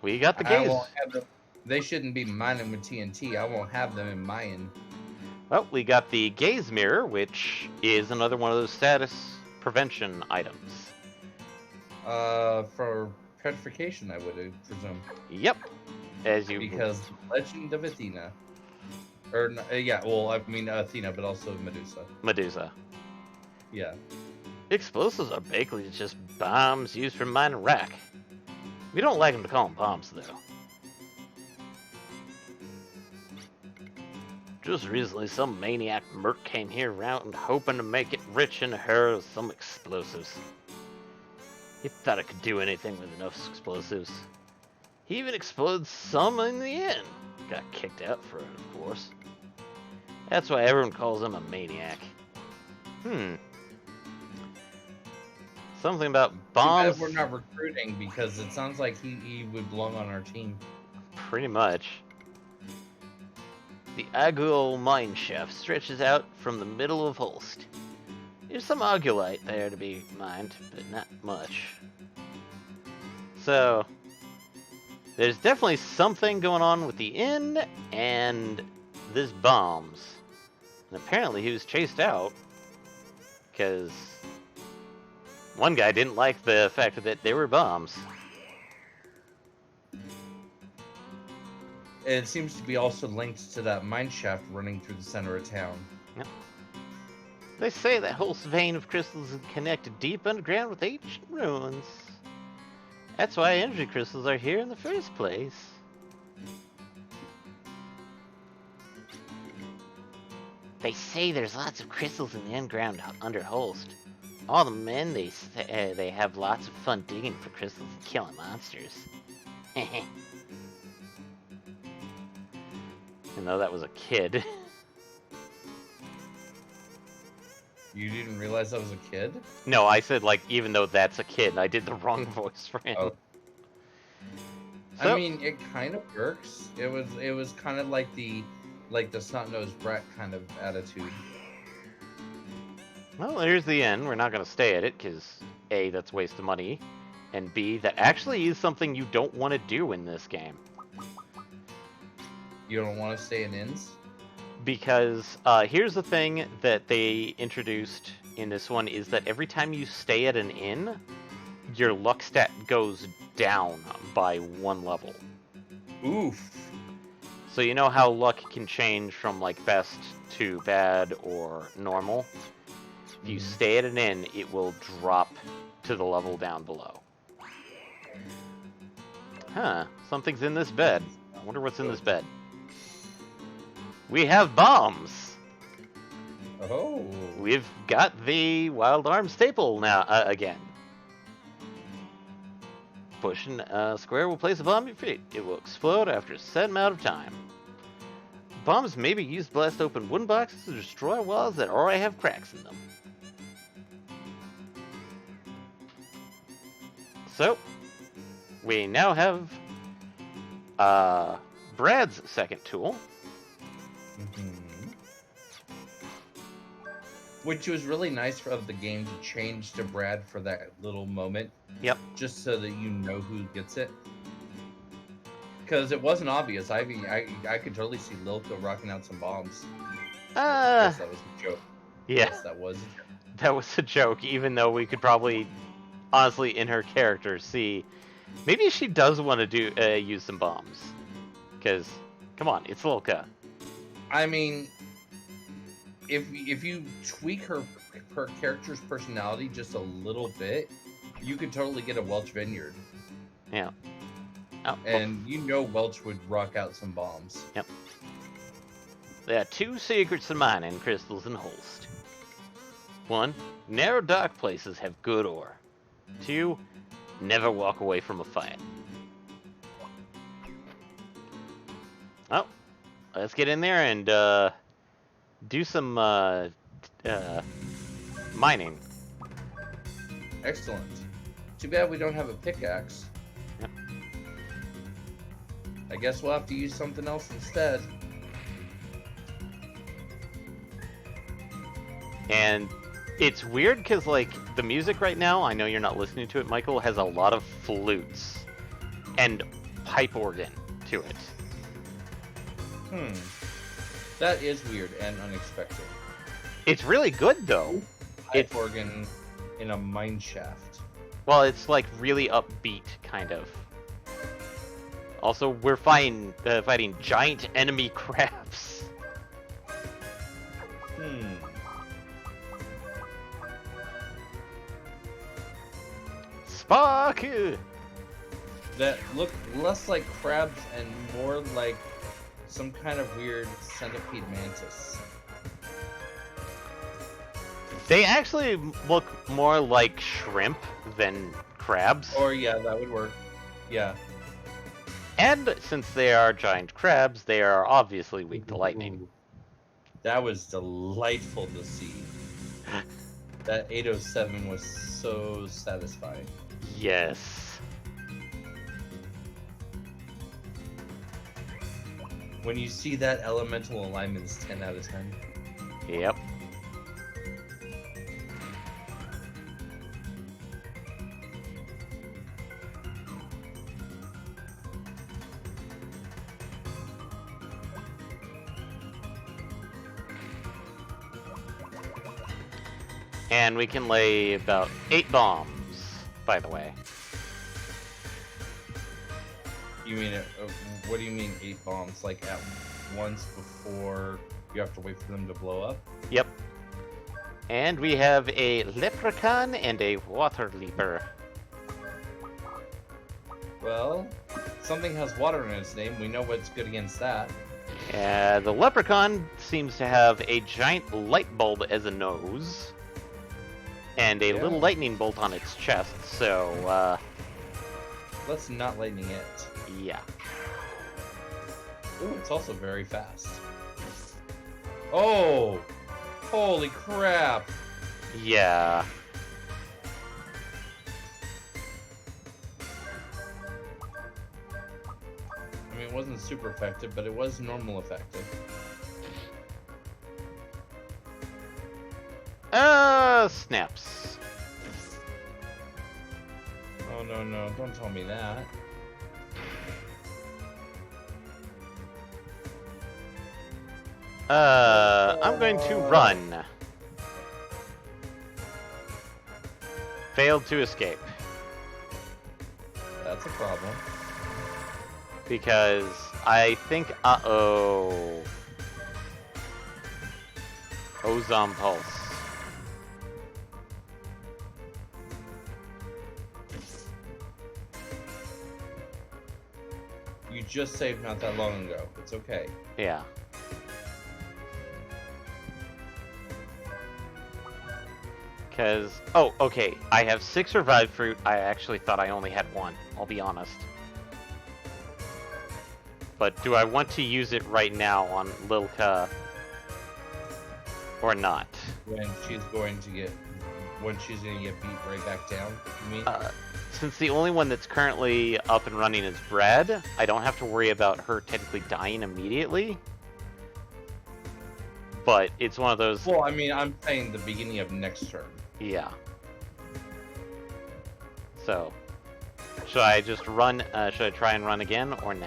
Speaker 1: We got the gaze.
Speaker 2: They shouldn't be mining with TNT. I won't have them in mine.
Speaker 1: Well, we got the gaze mirror, which is another one of those status prevention items.
Speaker 2: For petrification, I would presume.
Speaker 1: Yep.
Speaker 2: Because Legend of Athena. Or, yeah, well, I mean Athena, but also Medusa.
Speaker 1: Medusa.
Speaker 2: Yeah.
Speaker 1: Explosives are basically just bombs used for mining rock. We don't like them to call them bombs, though. Just recently, some maniac merc came here around hoping to make it rich in her with some explosives. He thought I could do anything with enough explosives. He even exploded some in the end. Got kicked out for it, of course. That's why everyone calls him a maniac. Something about bombs.
Speaker 2: We're not recruiting because it sounds like he would belong on our team.
Speaker 1: Pretty much. The Agul mine shaft stretches out from the middle of Holst. There's some Argulite there to be mined, but not much. So, there's definitely something going on with the inn and this bombs. And apparently he was chased out because one guy didn't like the fact that they were bombs.
Speaker 2: And it seems to be also linked to that mine shaft running through the center of town.
Speaker 1: Yep. They say that whole vein of crystals is connected deep underground with ancient ruins. That's why energy crystals are here in the first place. They say there's lots of crystals in the underground under Holst. All the men, they have lots of fun digging for crystals and killing monsters. You know, that was a kid.
Speaker 2: You didn't realize that was a kid?
Speaker 1: No, I said, like, even though that's a kid, I did the wrong voice for him.
Speaker 2: Oh.
Speaker 1: So,
Speaker 2: I mean, it kind of works. It was kind of like the snot-nosed brat kind of attitude.
Speaker 1: well, here's the end. We're not going to stay at it, because A, that's a waste of money, and B, that actually is something you don't want to do in this game.
Speaker 2: You don't want to stay in inns?
Speaker 1: Because here's the thing that they introduced in this one is that every time you stay at an inn, your luck stat goes down by 1 level.
Speaker 2: Oof.
Speaker 1: So you know how luck can change from like best to bad or normal? If you stay at an inn, it will drop to the level down below. Huh, something's in this bed. I wonder what's in this bed. We have bombs!
Speaker 2: Oh.
Speaker 1: We've got the Wild Arm staple now again. Pushing square will place a bomb at your feet. It will explode after a set amount of time. Bombs may be used to blast open wooden boxes to destroy walls that already have cracks in them. So, we now have Brad's second tool.
Speaker 2: Which was really nice of the game to change to Brad for that little moment.
Speaker 1: Yep.
Speaker 2: Just so that you know who gets it. Because it wasn't obvious. I could totally see Lilka rocking out some bombs. I guess that was a joke.
Speaker 1: Yeah.
Speaker 2: Yes, that was a joke.
Speaker 1: That was a joke, even though we could probably, honestly, in her character, see maybe she does want to do use some bombs. Because, come on, it's Lilka.
Speaker 2: I mean, if you tweak her character's personality just a little bit, you could totally get a Welch Vineyard.
Speaker 1: Yeah. Oh,
Speaker 2: and you know Welch would rock out some bombs.
Speaker 1: Yep. There are 2 secrets to mining crystals in Holst. 1, narrow dark places have good ore. 2, never walk away from a fight. Oh, let's get in there and do some mining.
Speaker 2: Excellent. Too bad we don't have a pickaxe.
Speaker 1: Yep.
Speaker 2: I guess we'll have to use something else instead.
Speaker 1: And it's weird because, like, the music right now, I know you're not listening to it, Michael, has a lot of flutes and pipe organ to it.
Speaker 2: That is weird and unexpected.
Speaker 1: It's really good, though.
Speaker 2: Pipe organ in a mine shaft.
Speaker 1: Well, it's, like, really upbeat, kind of. Also, we're fighting giant enemy crabs. Spark!
Speaker 2: That look less like crabs and more like some kind of weird centipede mantis.
Speaker 1: They actually look more like shrimp than crabs.
Speaker 2: Or yeah, that would work. Yeah.
Speaker 1: And since they are giant crabs, they are obviously weak to lightning.
Speaker 2: That was delightful to see. That 807 was so satisfying.
Speaker 1: Yes.
Speaker 2: When you see that elemental alignment is 10 out of 10.
Speaker 1: Yep. And we can lay about 8 bombs, by the way.
Speaker 2: You mean what do you mean 8 bombs? Like at once before you have to wait for them to blow up?
Speaker 1: Yep. And we have a leprechaun and a water leaper.
Speaker 2: Well, something has water in its name. We know what's good against that.
Speaker 1: The leprechaun seems to have a giant light bulb as a nose. And a little lightning bolt on its chest, so,
Speaker 2: Let's not lightning it.
Speaker 1: yeah.
Speaker 2: Ooh, it's also very fast. Oh! Holy crap!
Speaker 1: Yeah.
Speaker 2: I mean, it wasn't super effective, but it was normal effective.
Speaker 1: Snaps.
Speaker 2: Oh, no, don't tell me that.
Speaker 1: I'm going to run. Failed to escape.
Speaker 2: That's a problem.
Speaker 1: Because I think, uh-oh. Ozone Pulse.
Speaker 2: You just saved not that long ago. It's okay.
Speaker 1: Yeah. Because, oh, okay, I have 6 Revive Fruit. I actually thought I only had 1, I'll be honest. But do I want to use it right now on Lilka or not?
Speaker 2: When she's going to get beat right back down, you mean?
Speaker 1: Since the only one that's currently up and running is Brad, I don't have to worry about her technically dying immediately. But it's one of those...
Speaker 2: Well, I mean, I'm saying the beginning of next turn.
Speaker 1: Yeah. So, should I just run, should I try and run again, or nah?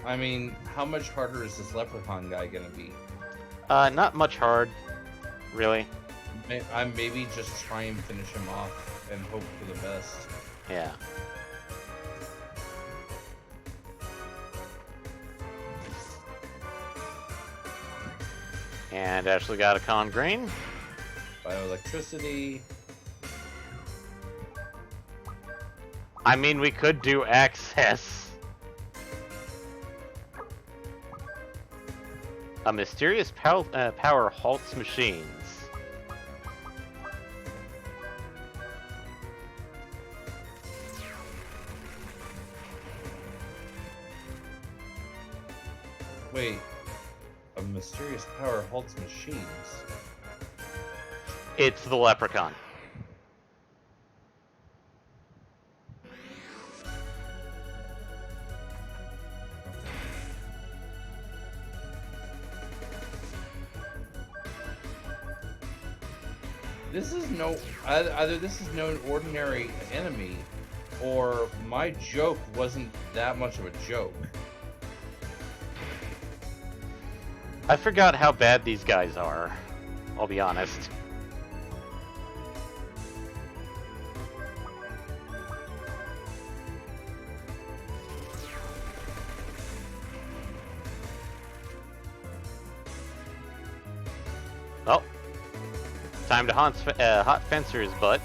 Speaker 2: I mean, how much harder is this leprechaun guy gonna be?
Speaker 1: Not much hard, really.
Speaker 2: I'm maybe just try and finish him off and hope for the best.
Speaker 1: Yeah. And Ashley got a con green.
Speaker 2: Bioelectricity.
Speaker 1: I mean, we could do access. A mysterious power halts machines.
Speaker 2: Wait. A mysterious power halts machines.
Speaker 1: It's the leprechaun.
Speaker 2: This is no... Either this is no ordinary enemy, or my joke wasn't that much of a joke.
Speaker 1: I forgot how bad these guys are, I'll be honest. Oh. Time to hot Fencer's butt.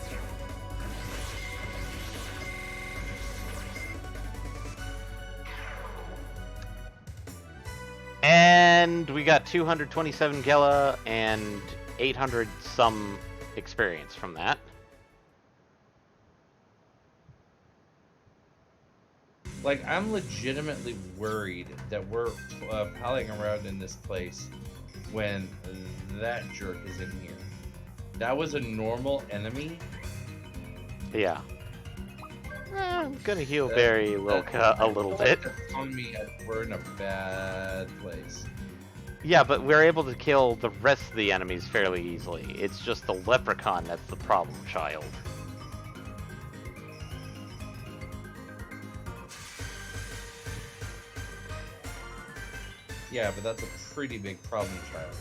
Speaker 1: And we got 227 Gela and 800 some experience from that.
Speaker 2: Like, I'm legitimately worried that we're palling around in this place when that jerk is in here. That was a normal enemy?
Speaker 1: Yeah. I'm gonna heal Barry Lilka a little bit.
Speaker 2: That's telling me we're in a bad place.
Speaker 1: Yeah, but we're able to kill the rest of the enemies fairly easily. It's just the leprechaun that's the problem child.
Speaker 2: Yeah, but that's a pretty big problem child.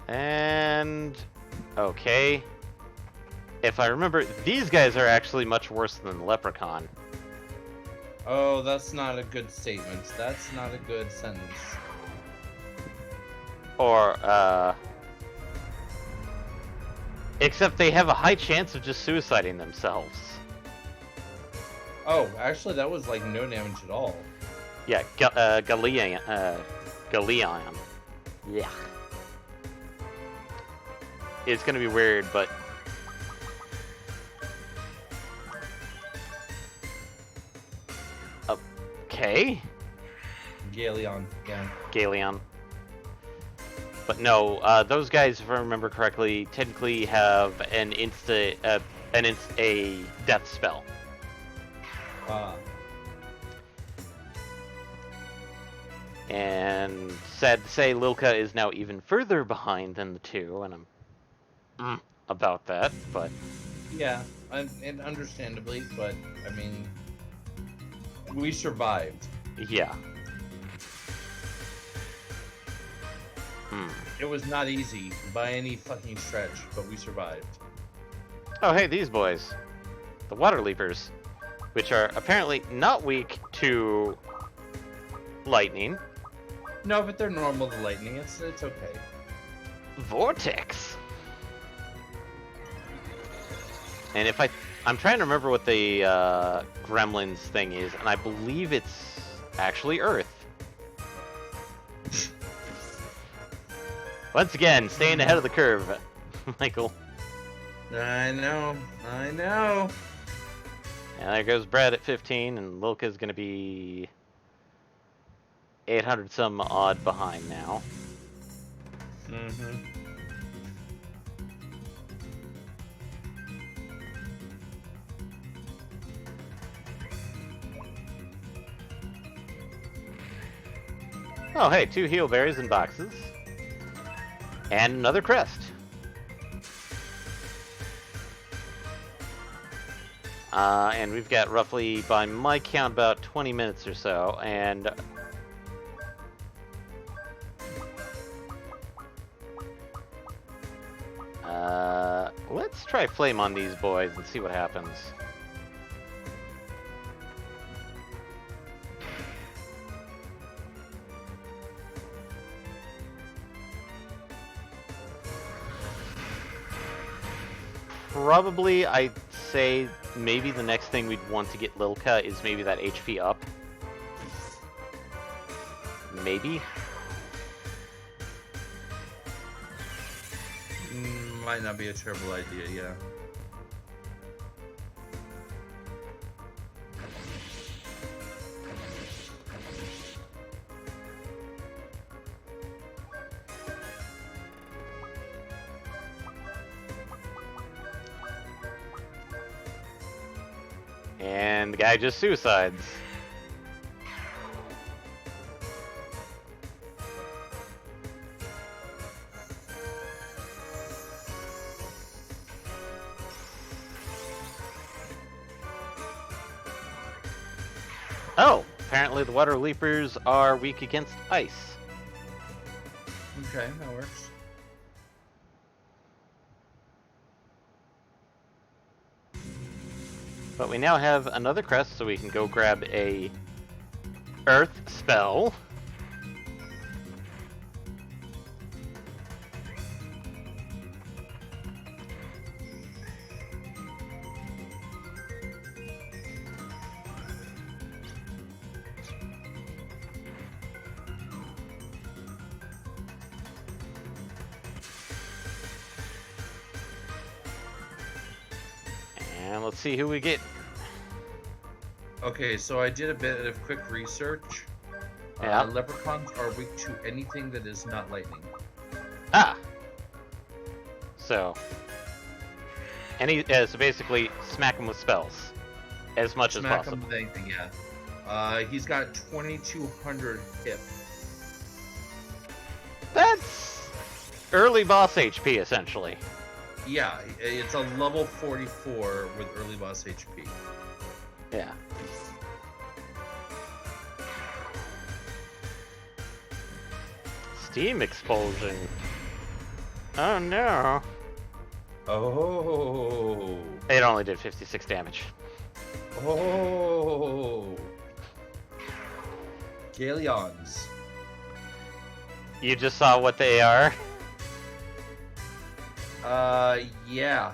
Speaker 1: And... okay. If I remember, these guys are actually much worse than the leprechaun.
Speaker 2: Oh, that's not a good statement. That's not a good sentence.
Speaker 1: Or, except they have a high chance of just suiciding themselves.
Speaker 2: Oh, actually, that was like no damage at all.
Speaker 1: Yeah, Galeon. Yeah. It's gonna be weird, but... Okay.
Speaker 2: Galeon, yeah.
Speaker 1: Galeon. But no, those guys, if I remember correctly, technically have a death spell. And sad to say, Lilka is now even further behind than the two, and I'm about that, but...
Speaker 2: Yeah, and understandably, but, I mean, we survived.
Speaker 1: Yeah.
Speaker 2: It was not easy by any fucking stretch, but we survived.
Speaker 1: Oh, hey, these boys. The Water Leapers, which are apparently not weak to lightning.
Speaker 2: No, but they're normal to lightning. It's okay.
Speaker 1: Vortex. And if I'm trying to remember what the Gremlins thing is, and I believe it's actually Earth. Once again, staying ahead of the curve, Michael.
Speaker 2: I know.
Speaker 1: And there goes Brad at 15, and Lilka's gonna be 800 some odd behind now.
Speaker 2: Mm-hmm.
Speaker 1: Oh, hey, 2 heal berries in boxes. And another crest. And we've got roughly, by my count, about 20 minutes or so, and... let's try Flame on these boys and see what happens. Probably, I'd say maybe the next thing we'd want to get Lilka is maybe that HP up. Maybe?
Speaker 2: Might not be a terrible idea, yeah.
Speaker 1: And the guy just suicides. Oh, apparently the Water Leapers are weak against ice.
Speaker 2: Okay, that works.
Speaker 1: But we now have another crest, so we can go grab a Earth spell. And let's see who we get.
Speaker 2: Okay, so I did a bit of quick research.
Speaker 1: Yeah.
Speaker 2: Leprechauns are weak to anything that is not lightning.
Speaker 1: Ah! So... so basically, smack him with spells. As much as possible.
Speaker 2: Smack him with anything, yeah. He's got 2,200 hit.
Speaker 1: That's... early boss HP, essentially.
Speaker 2: Yeah, it's a level 44 with early boss HP.
Speaker 1: Yeah. Steam explosion. Oh no.
Speaker 2: Oh.
Speaker 1: It only did 56 damage.
Speaker 2: Oh. Galleons.
Speaker 1: You just saw what they are?
Speaker 2: Yeah.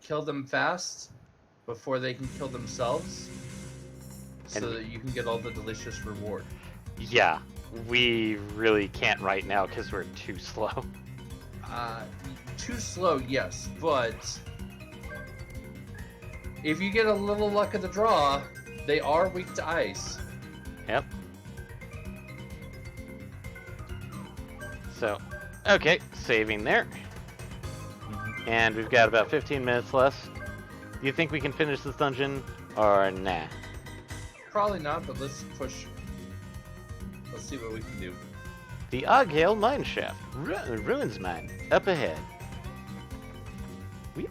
Speaker 2: Kill them fast before they can kill themselves so that you can get all the delicious reward.
Speaker 1: Yeah, we really can't right now because we're too slow.
Speaker 2: Too slow, yes, but if you get a little luck of the draw, they are weak to ice.
Speaker 1: Yep. So, okay, saving there. And we've got about 15 minutes left. Do you think we can finish this dungeon, or nah?
Speaker 2: Probably not, but let's push. Let's see what we can do.
Speaker 1: The Oghale Mine Shaft. Ruins Mine. Up ahead. Weep.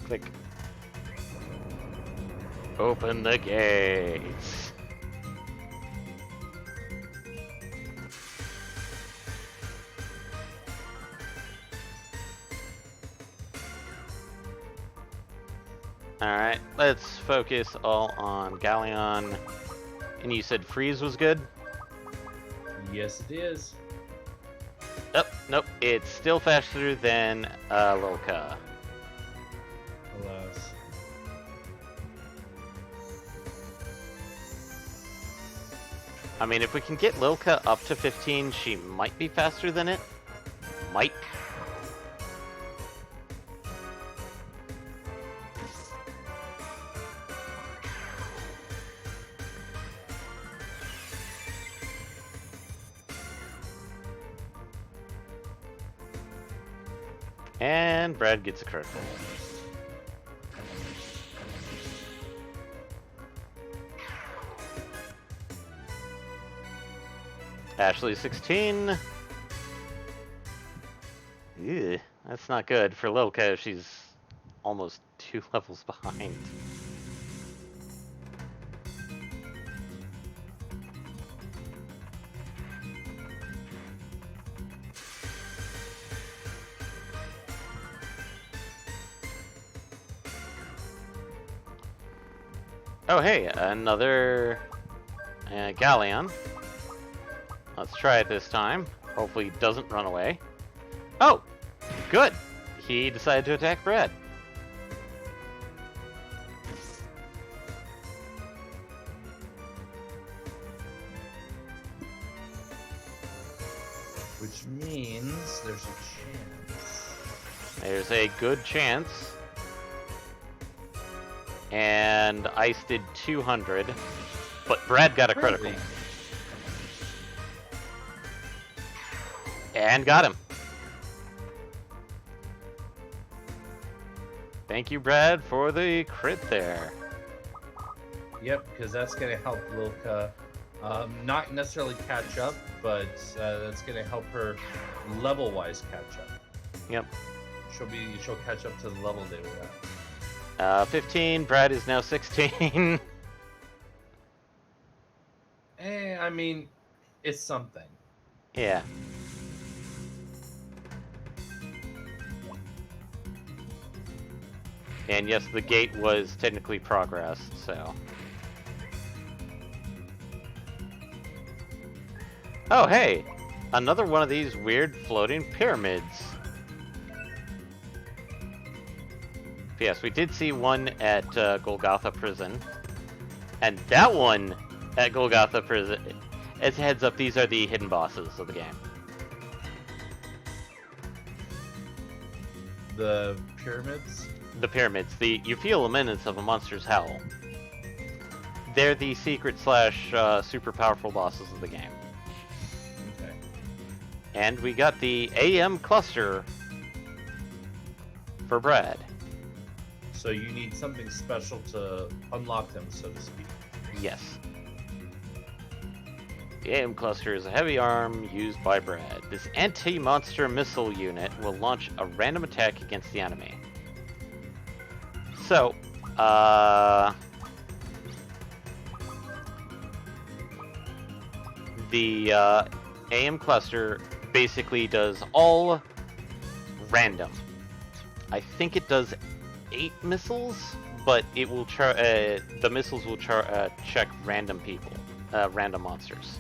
Speaker 1: Click. Open the gates. Alright, let's focus all on Galleon. And you said freeze was good?
Speaker 2: Yes, it is.
Speaker 1: Nope, it's still faster than Lilka.
Speaker 2: Alas.
Speaker 1: I mean, if we can get Lilka up to 15, she might be faster than it. Might. And Brad gets a critical. Ashley 16. Ew, that's not good for Lilka. She's almost 2 levels behind. Oh hey, another Galleon. Let's try it this time. Hopefully he doesn't run away. Oh! Good! He decided to attack Brad.
Speaker 2: Which means there's a chance.
Speaker 1: There's a good chance. And Ice did 200, but Brad got a critical.
Speaker 2: Really?
Speaker 1: And got him. Thank you, Brad, for the crit there.
Speaker 2: Yep, because that's going to help Lilka not necessarily catch up, but that's going to help her level-wise catch up.
Speaker 1: Yep.
Speaker 2: She'll catch up to the level they were at.
Speaker 1: 15, Brad is now 16.
Speaker 2: I mean, it's something.
Speaker 1: Yeah. And yes, the gate was technically progressed, so. Oh, hey! Another one of these weird floating pyramids. Yes, we did see one at Golgotha Prison. And that one at Golgotha Prison, as a heads up, these are the hidden bosses of the game.
Speaker 2: The pyramids?
Speaker 1: The pyramids. You feel the menace of a monster's hell. They're the secret slash super powerful bosses of the game.
Speaker 2: Okay.
Speaker 1: And we got the AM cluster for Brad.
Speaker 2: So you need something special to unlock them, so to speak.
Speaker 1: Yes. The AM cluster is a heavy arm used by Brad. This anti-monster missile unit will launch a random attack against the enemy. So, the AM cluster basically does all random. I think it does 8 missiles, but it will the missiles will check random people, random monsters.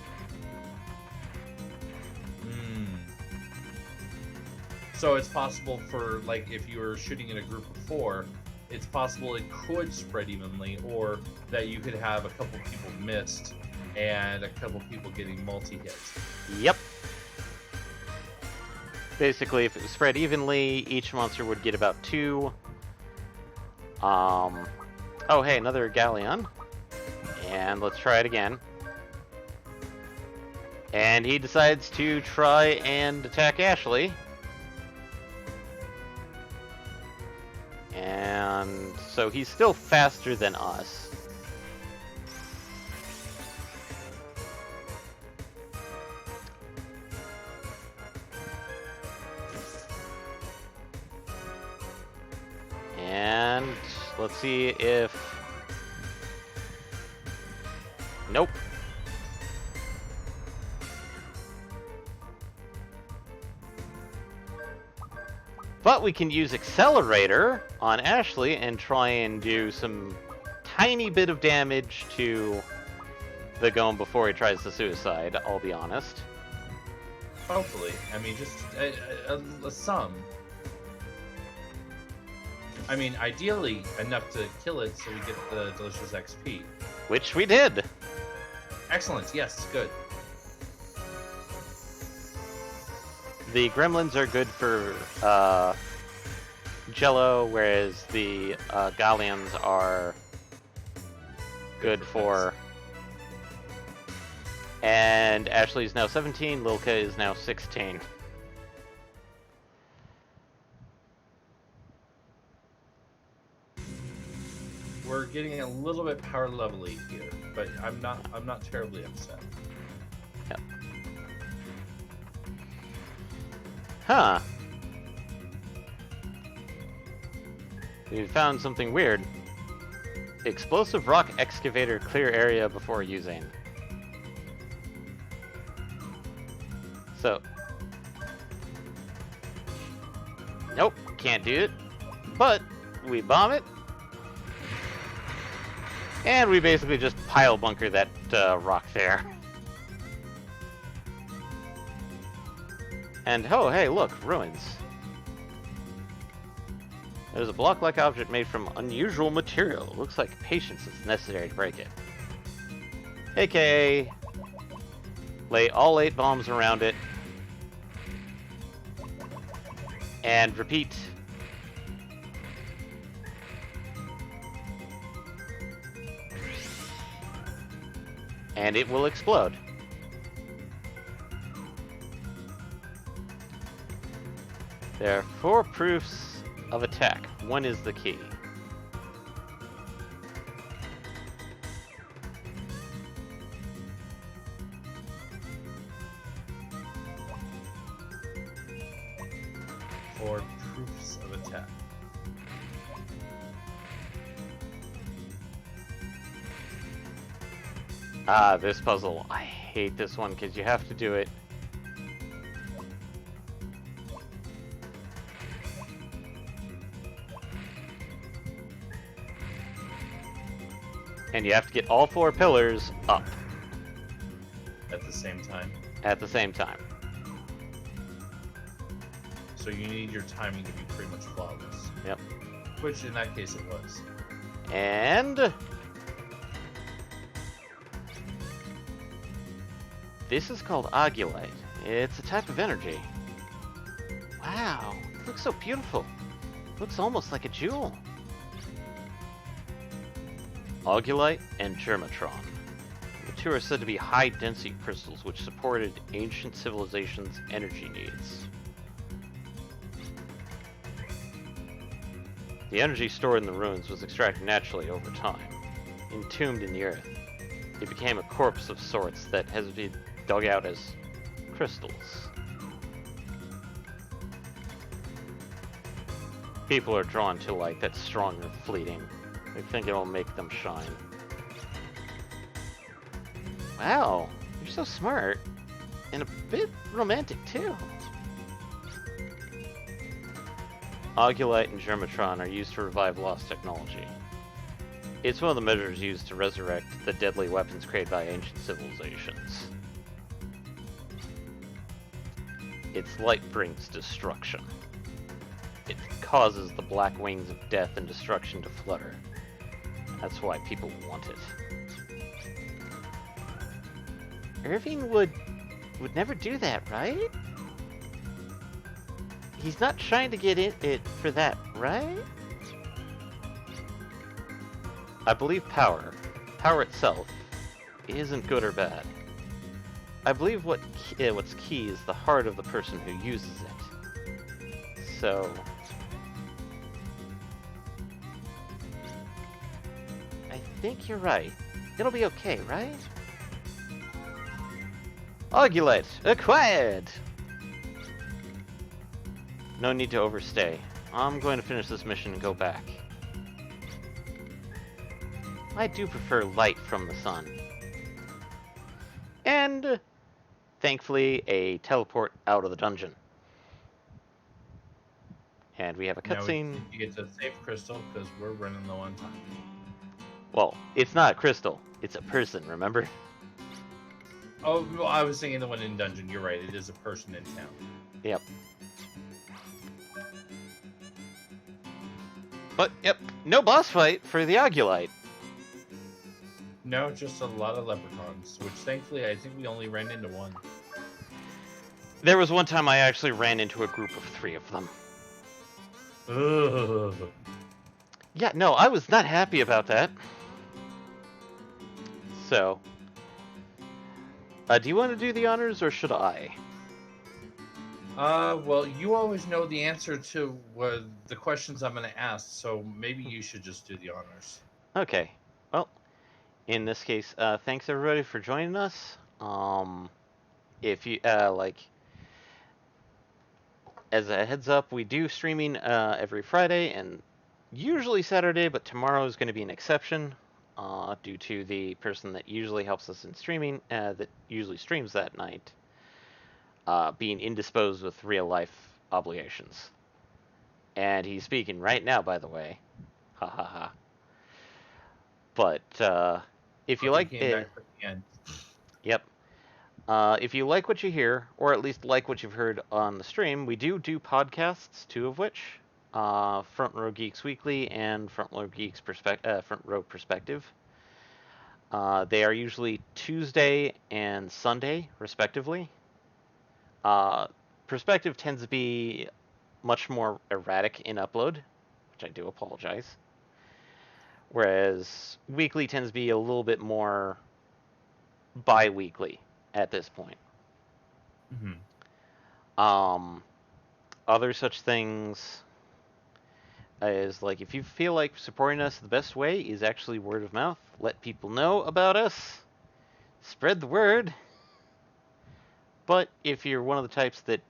Speaker 2: So it's possible for, like, if you were shooting in a group of 4, it's possible it could spread evenly, or that you could have a couple people missed and a couple people getting multi-hits.
Speaker 1: Yep. Basically, if it was spread evenly, each monster would get about 2. Oh, hey, another galleon. And let's try it again. And he decides to try and attack Ashley. And so he's still faster than us. And let's see if... Nope. But we can use Accelerator on Ashley and try and do some tiny bit of damage to the Golem before he tries to suicide, I'll be honest.
Speaker 2: Hopefully. I mean, just some. I mean, ideally, enough to kill it so we get the delicious XP.
Speaker 1: Which we did!
Speaker 2: Excellent, yes, good.
Speaker 1: The gremlins are good for Jello, whereas the galleons are good for... And Ashley's now 17, Lilka is now 16.
Speaker 2: We're getting a little bit power level-y here, but I'm not terribly upset.
Speaker 1: Yep. Huh. We found something weird. Explosive rock excavator, clear area before using. So. Nope, can't do it. But we bomb it. And we basically just pile bunker that rock there. And oh, hey, look, ruins. There's a block-like object made from unusual material. Looks like patience is necessary to break it. AKA, lay all 8 bombs around it. And repeat. And it will explode. There are 4 proofs of attack. 1 is the key.
Speaker 2: For proofs of attack.
Speaker 1: Ah, this puzzle. I hate this one because you have to do it. And you have to get all 4 pillars up.
Speaker 2: At the same time.
Speaker 1: At the same time.
Speaker 2: So you need your timing to be pretty much flawless.
Speaker 1: Yep.
Speaker 2: Which in that case it was.
Speaker 1: And... this is called Augulite. It's a type of energy. Wow, it looks so beautiful. It looks almost like a jewel. Augulite and Germatron. The 2 are said to be high-density crystals which supported ancient civilizations' energy needs. The energy stored in the ruins was extracted naturally over time. Entombed in the earth, it became a corpse of sorts that has been dug out as crystals. People are drawn to light that's strong and fleeting. They think it'll make them shine. Wow, you're so smart. And a bit romantic, too. Augulite and Germatron are used to revive lost technology. It's one of the measures used to resurrect the deadly weapons created by ancient civilizations. Its light brings destruction. It causes the black wings of death and destruction to flutter. That's why people want it. Irving would never do that, right? He's not trying to get it for that, right? I believe power itself, isn't good or bad. I believe what's key is the heart of the person who uses it. So, I think you're right. It'll be okay, right? Augulite acquired! No need to overstay. I'm going to finish this mission and go back. I do prefer light from the sun. And, thankfully, a teleport out of the dungeon. And we have a cutscene.
Speaker 2: You get to save Crystal because we're running low on time.
Speaker 1: Well, it's not Crystal. It's a person, remember?
Speaker 2: Oh, well, I was thinking the one in dungeon. You're right. It is a person in town.
Speaker 1: Yep. But, yep, no boss fight for the Augulite.
Speaker 2: No, just a lot of leprechauns, which thankfully I think we only ran into one.
Speaker 1: There was one time I actually ran into a group of 3 of them.
Speaker 2: Ugh.
Speaker 1: Yeah, no, I was not happy about that. So, do you want to do the honors, or should I?
Speaker 2: Well, you always know the answer to the questions I'm going to ask, so maybe you should just do the honors.
Speaker 1: Okay. Well, in this case, thanks everybody for joining us. If you, as a heads up, we do streaming every Friday and usually Saturday, but tomorrow is going to be an exception due to the person that usually helps us in streaming, that usually streams that night, being indisposed with real life obligations. And he's speaking right now, by the way. Ha ha ha. But if you like it, yep. If you like what you hear, or at least like what you've heard on the stream, we do podcasts, 2 of which, Front Row Geeks Weekly and Front Row Geeks Front Row Perspective. They are usually Tuesday and Sunday, respectively. Perspective tends to be much more erratic in upload, which I do apologize. Whereas weekly tends to be a little bit more bi-weekly at this point.
Speaker 2: Mm-hmm.
Speaker 1: Other such things is like, if you feel like supporting us, the best way is actually word of mouth. Let people know about us. Spread the word. But if you're one of the types that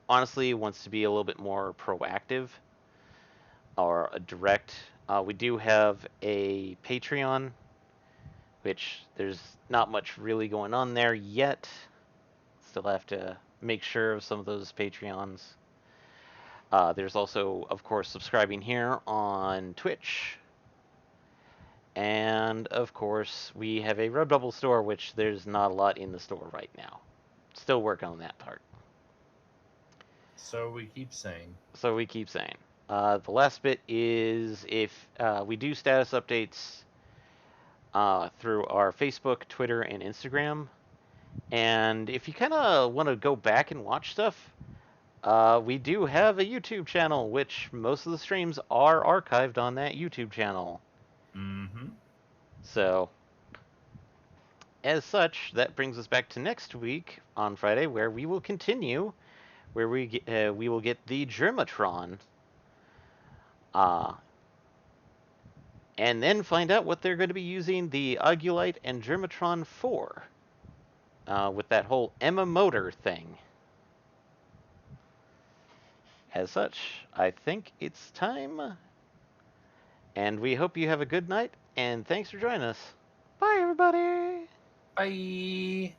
Speaker 1: honestly wants to be a little bit more proactive or a direct, we do have a Patreon, which there's not much really going on there yet. Still have to make sure of some of those Patreons. There's also, of course, subscribing here on Twitch. And, of course, we have a Redbubble store, which there's not a lot in the store right now. Still working on that part.
Speaker 2: So we keep saying.
Speaker 1: The last bit is if we do status updates through our Facebook, Twitter, and Instagram. And if you kind of want to go back and watch stuff, we do have a YouTube channel, which most of the streams are archived on that YouTube channel.
Speaker 2: Mm-hmm.
Speaker 1: So, as such, that brings us back to next week on Friday, where we will continue, where we will get the Germatron, and then find out what they're going to be using the Augulite and Germatron for, with that whole Emma motor thing. As such, I think it's time. And we hope you have a good night, and thanks for joining us. Bye, everybody!
Speaker 2: Bye!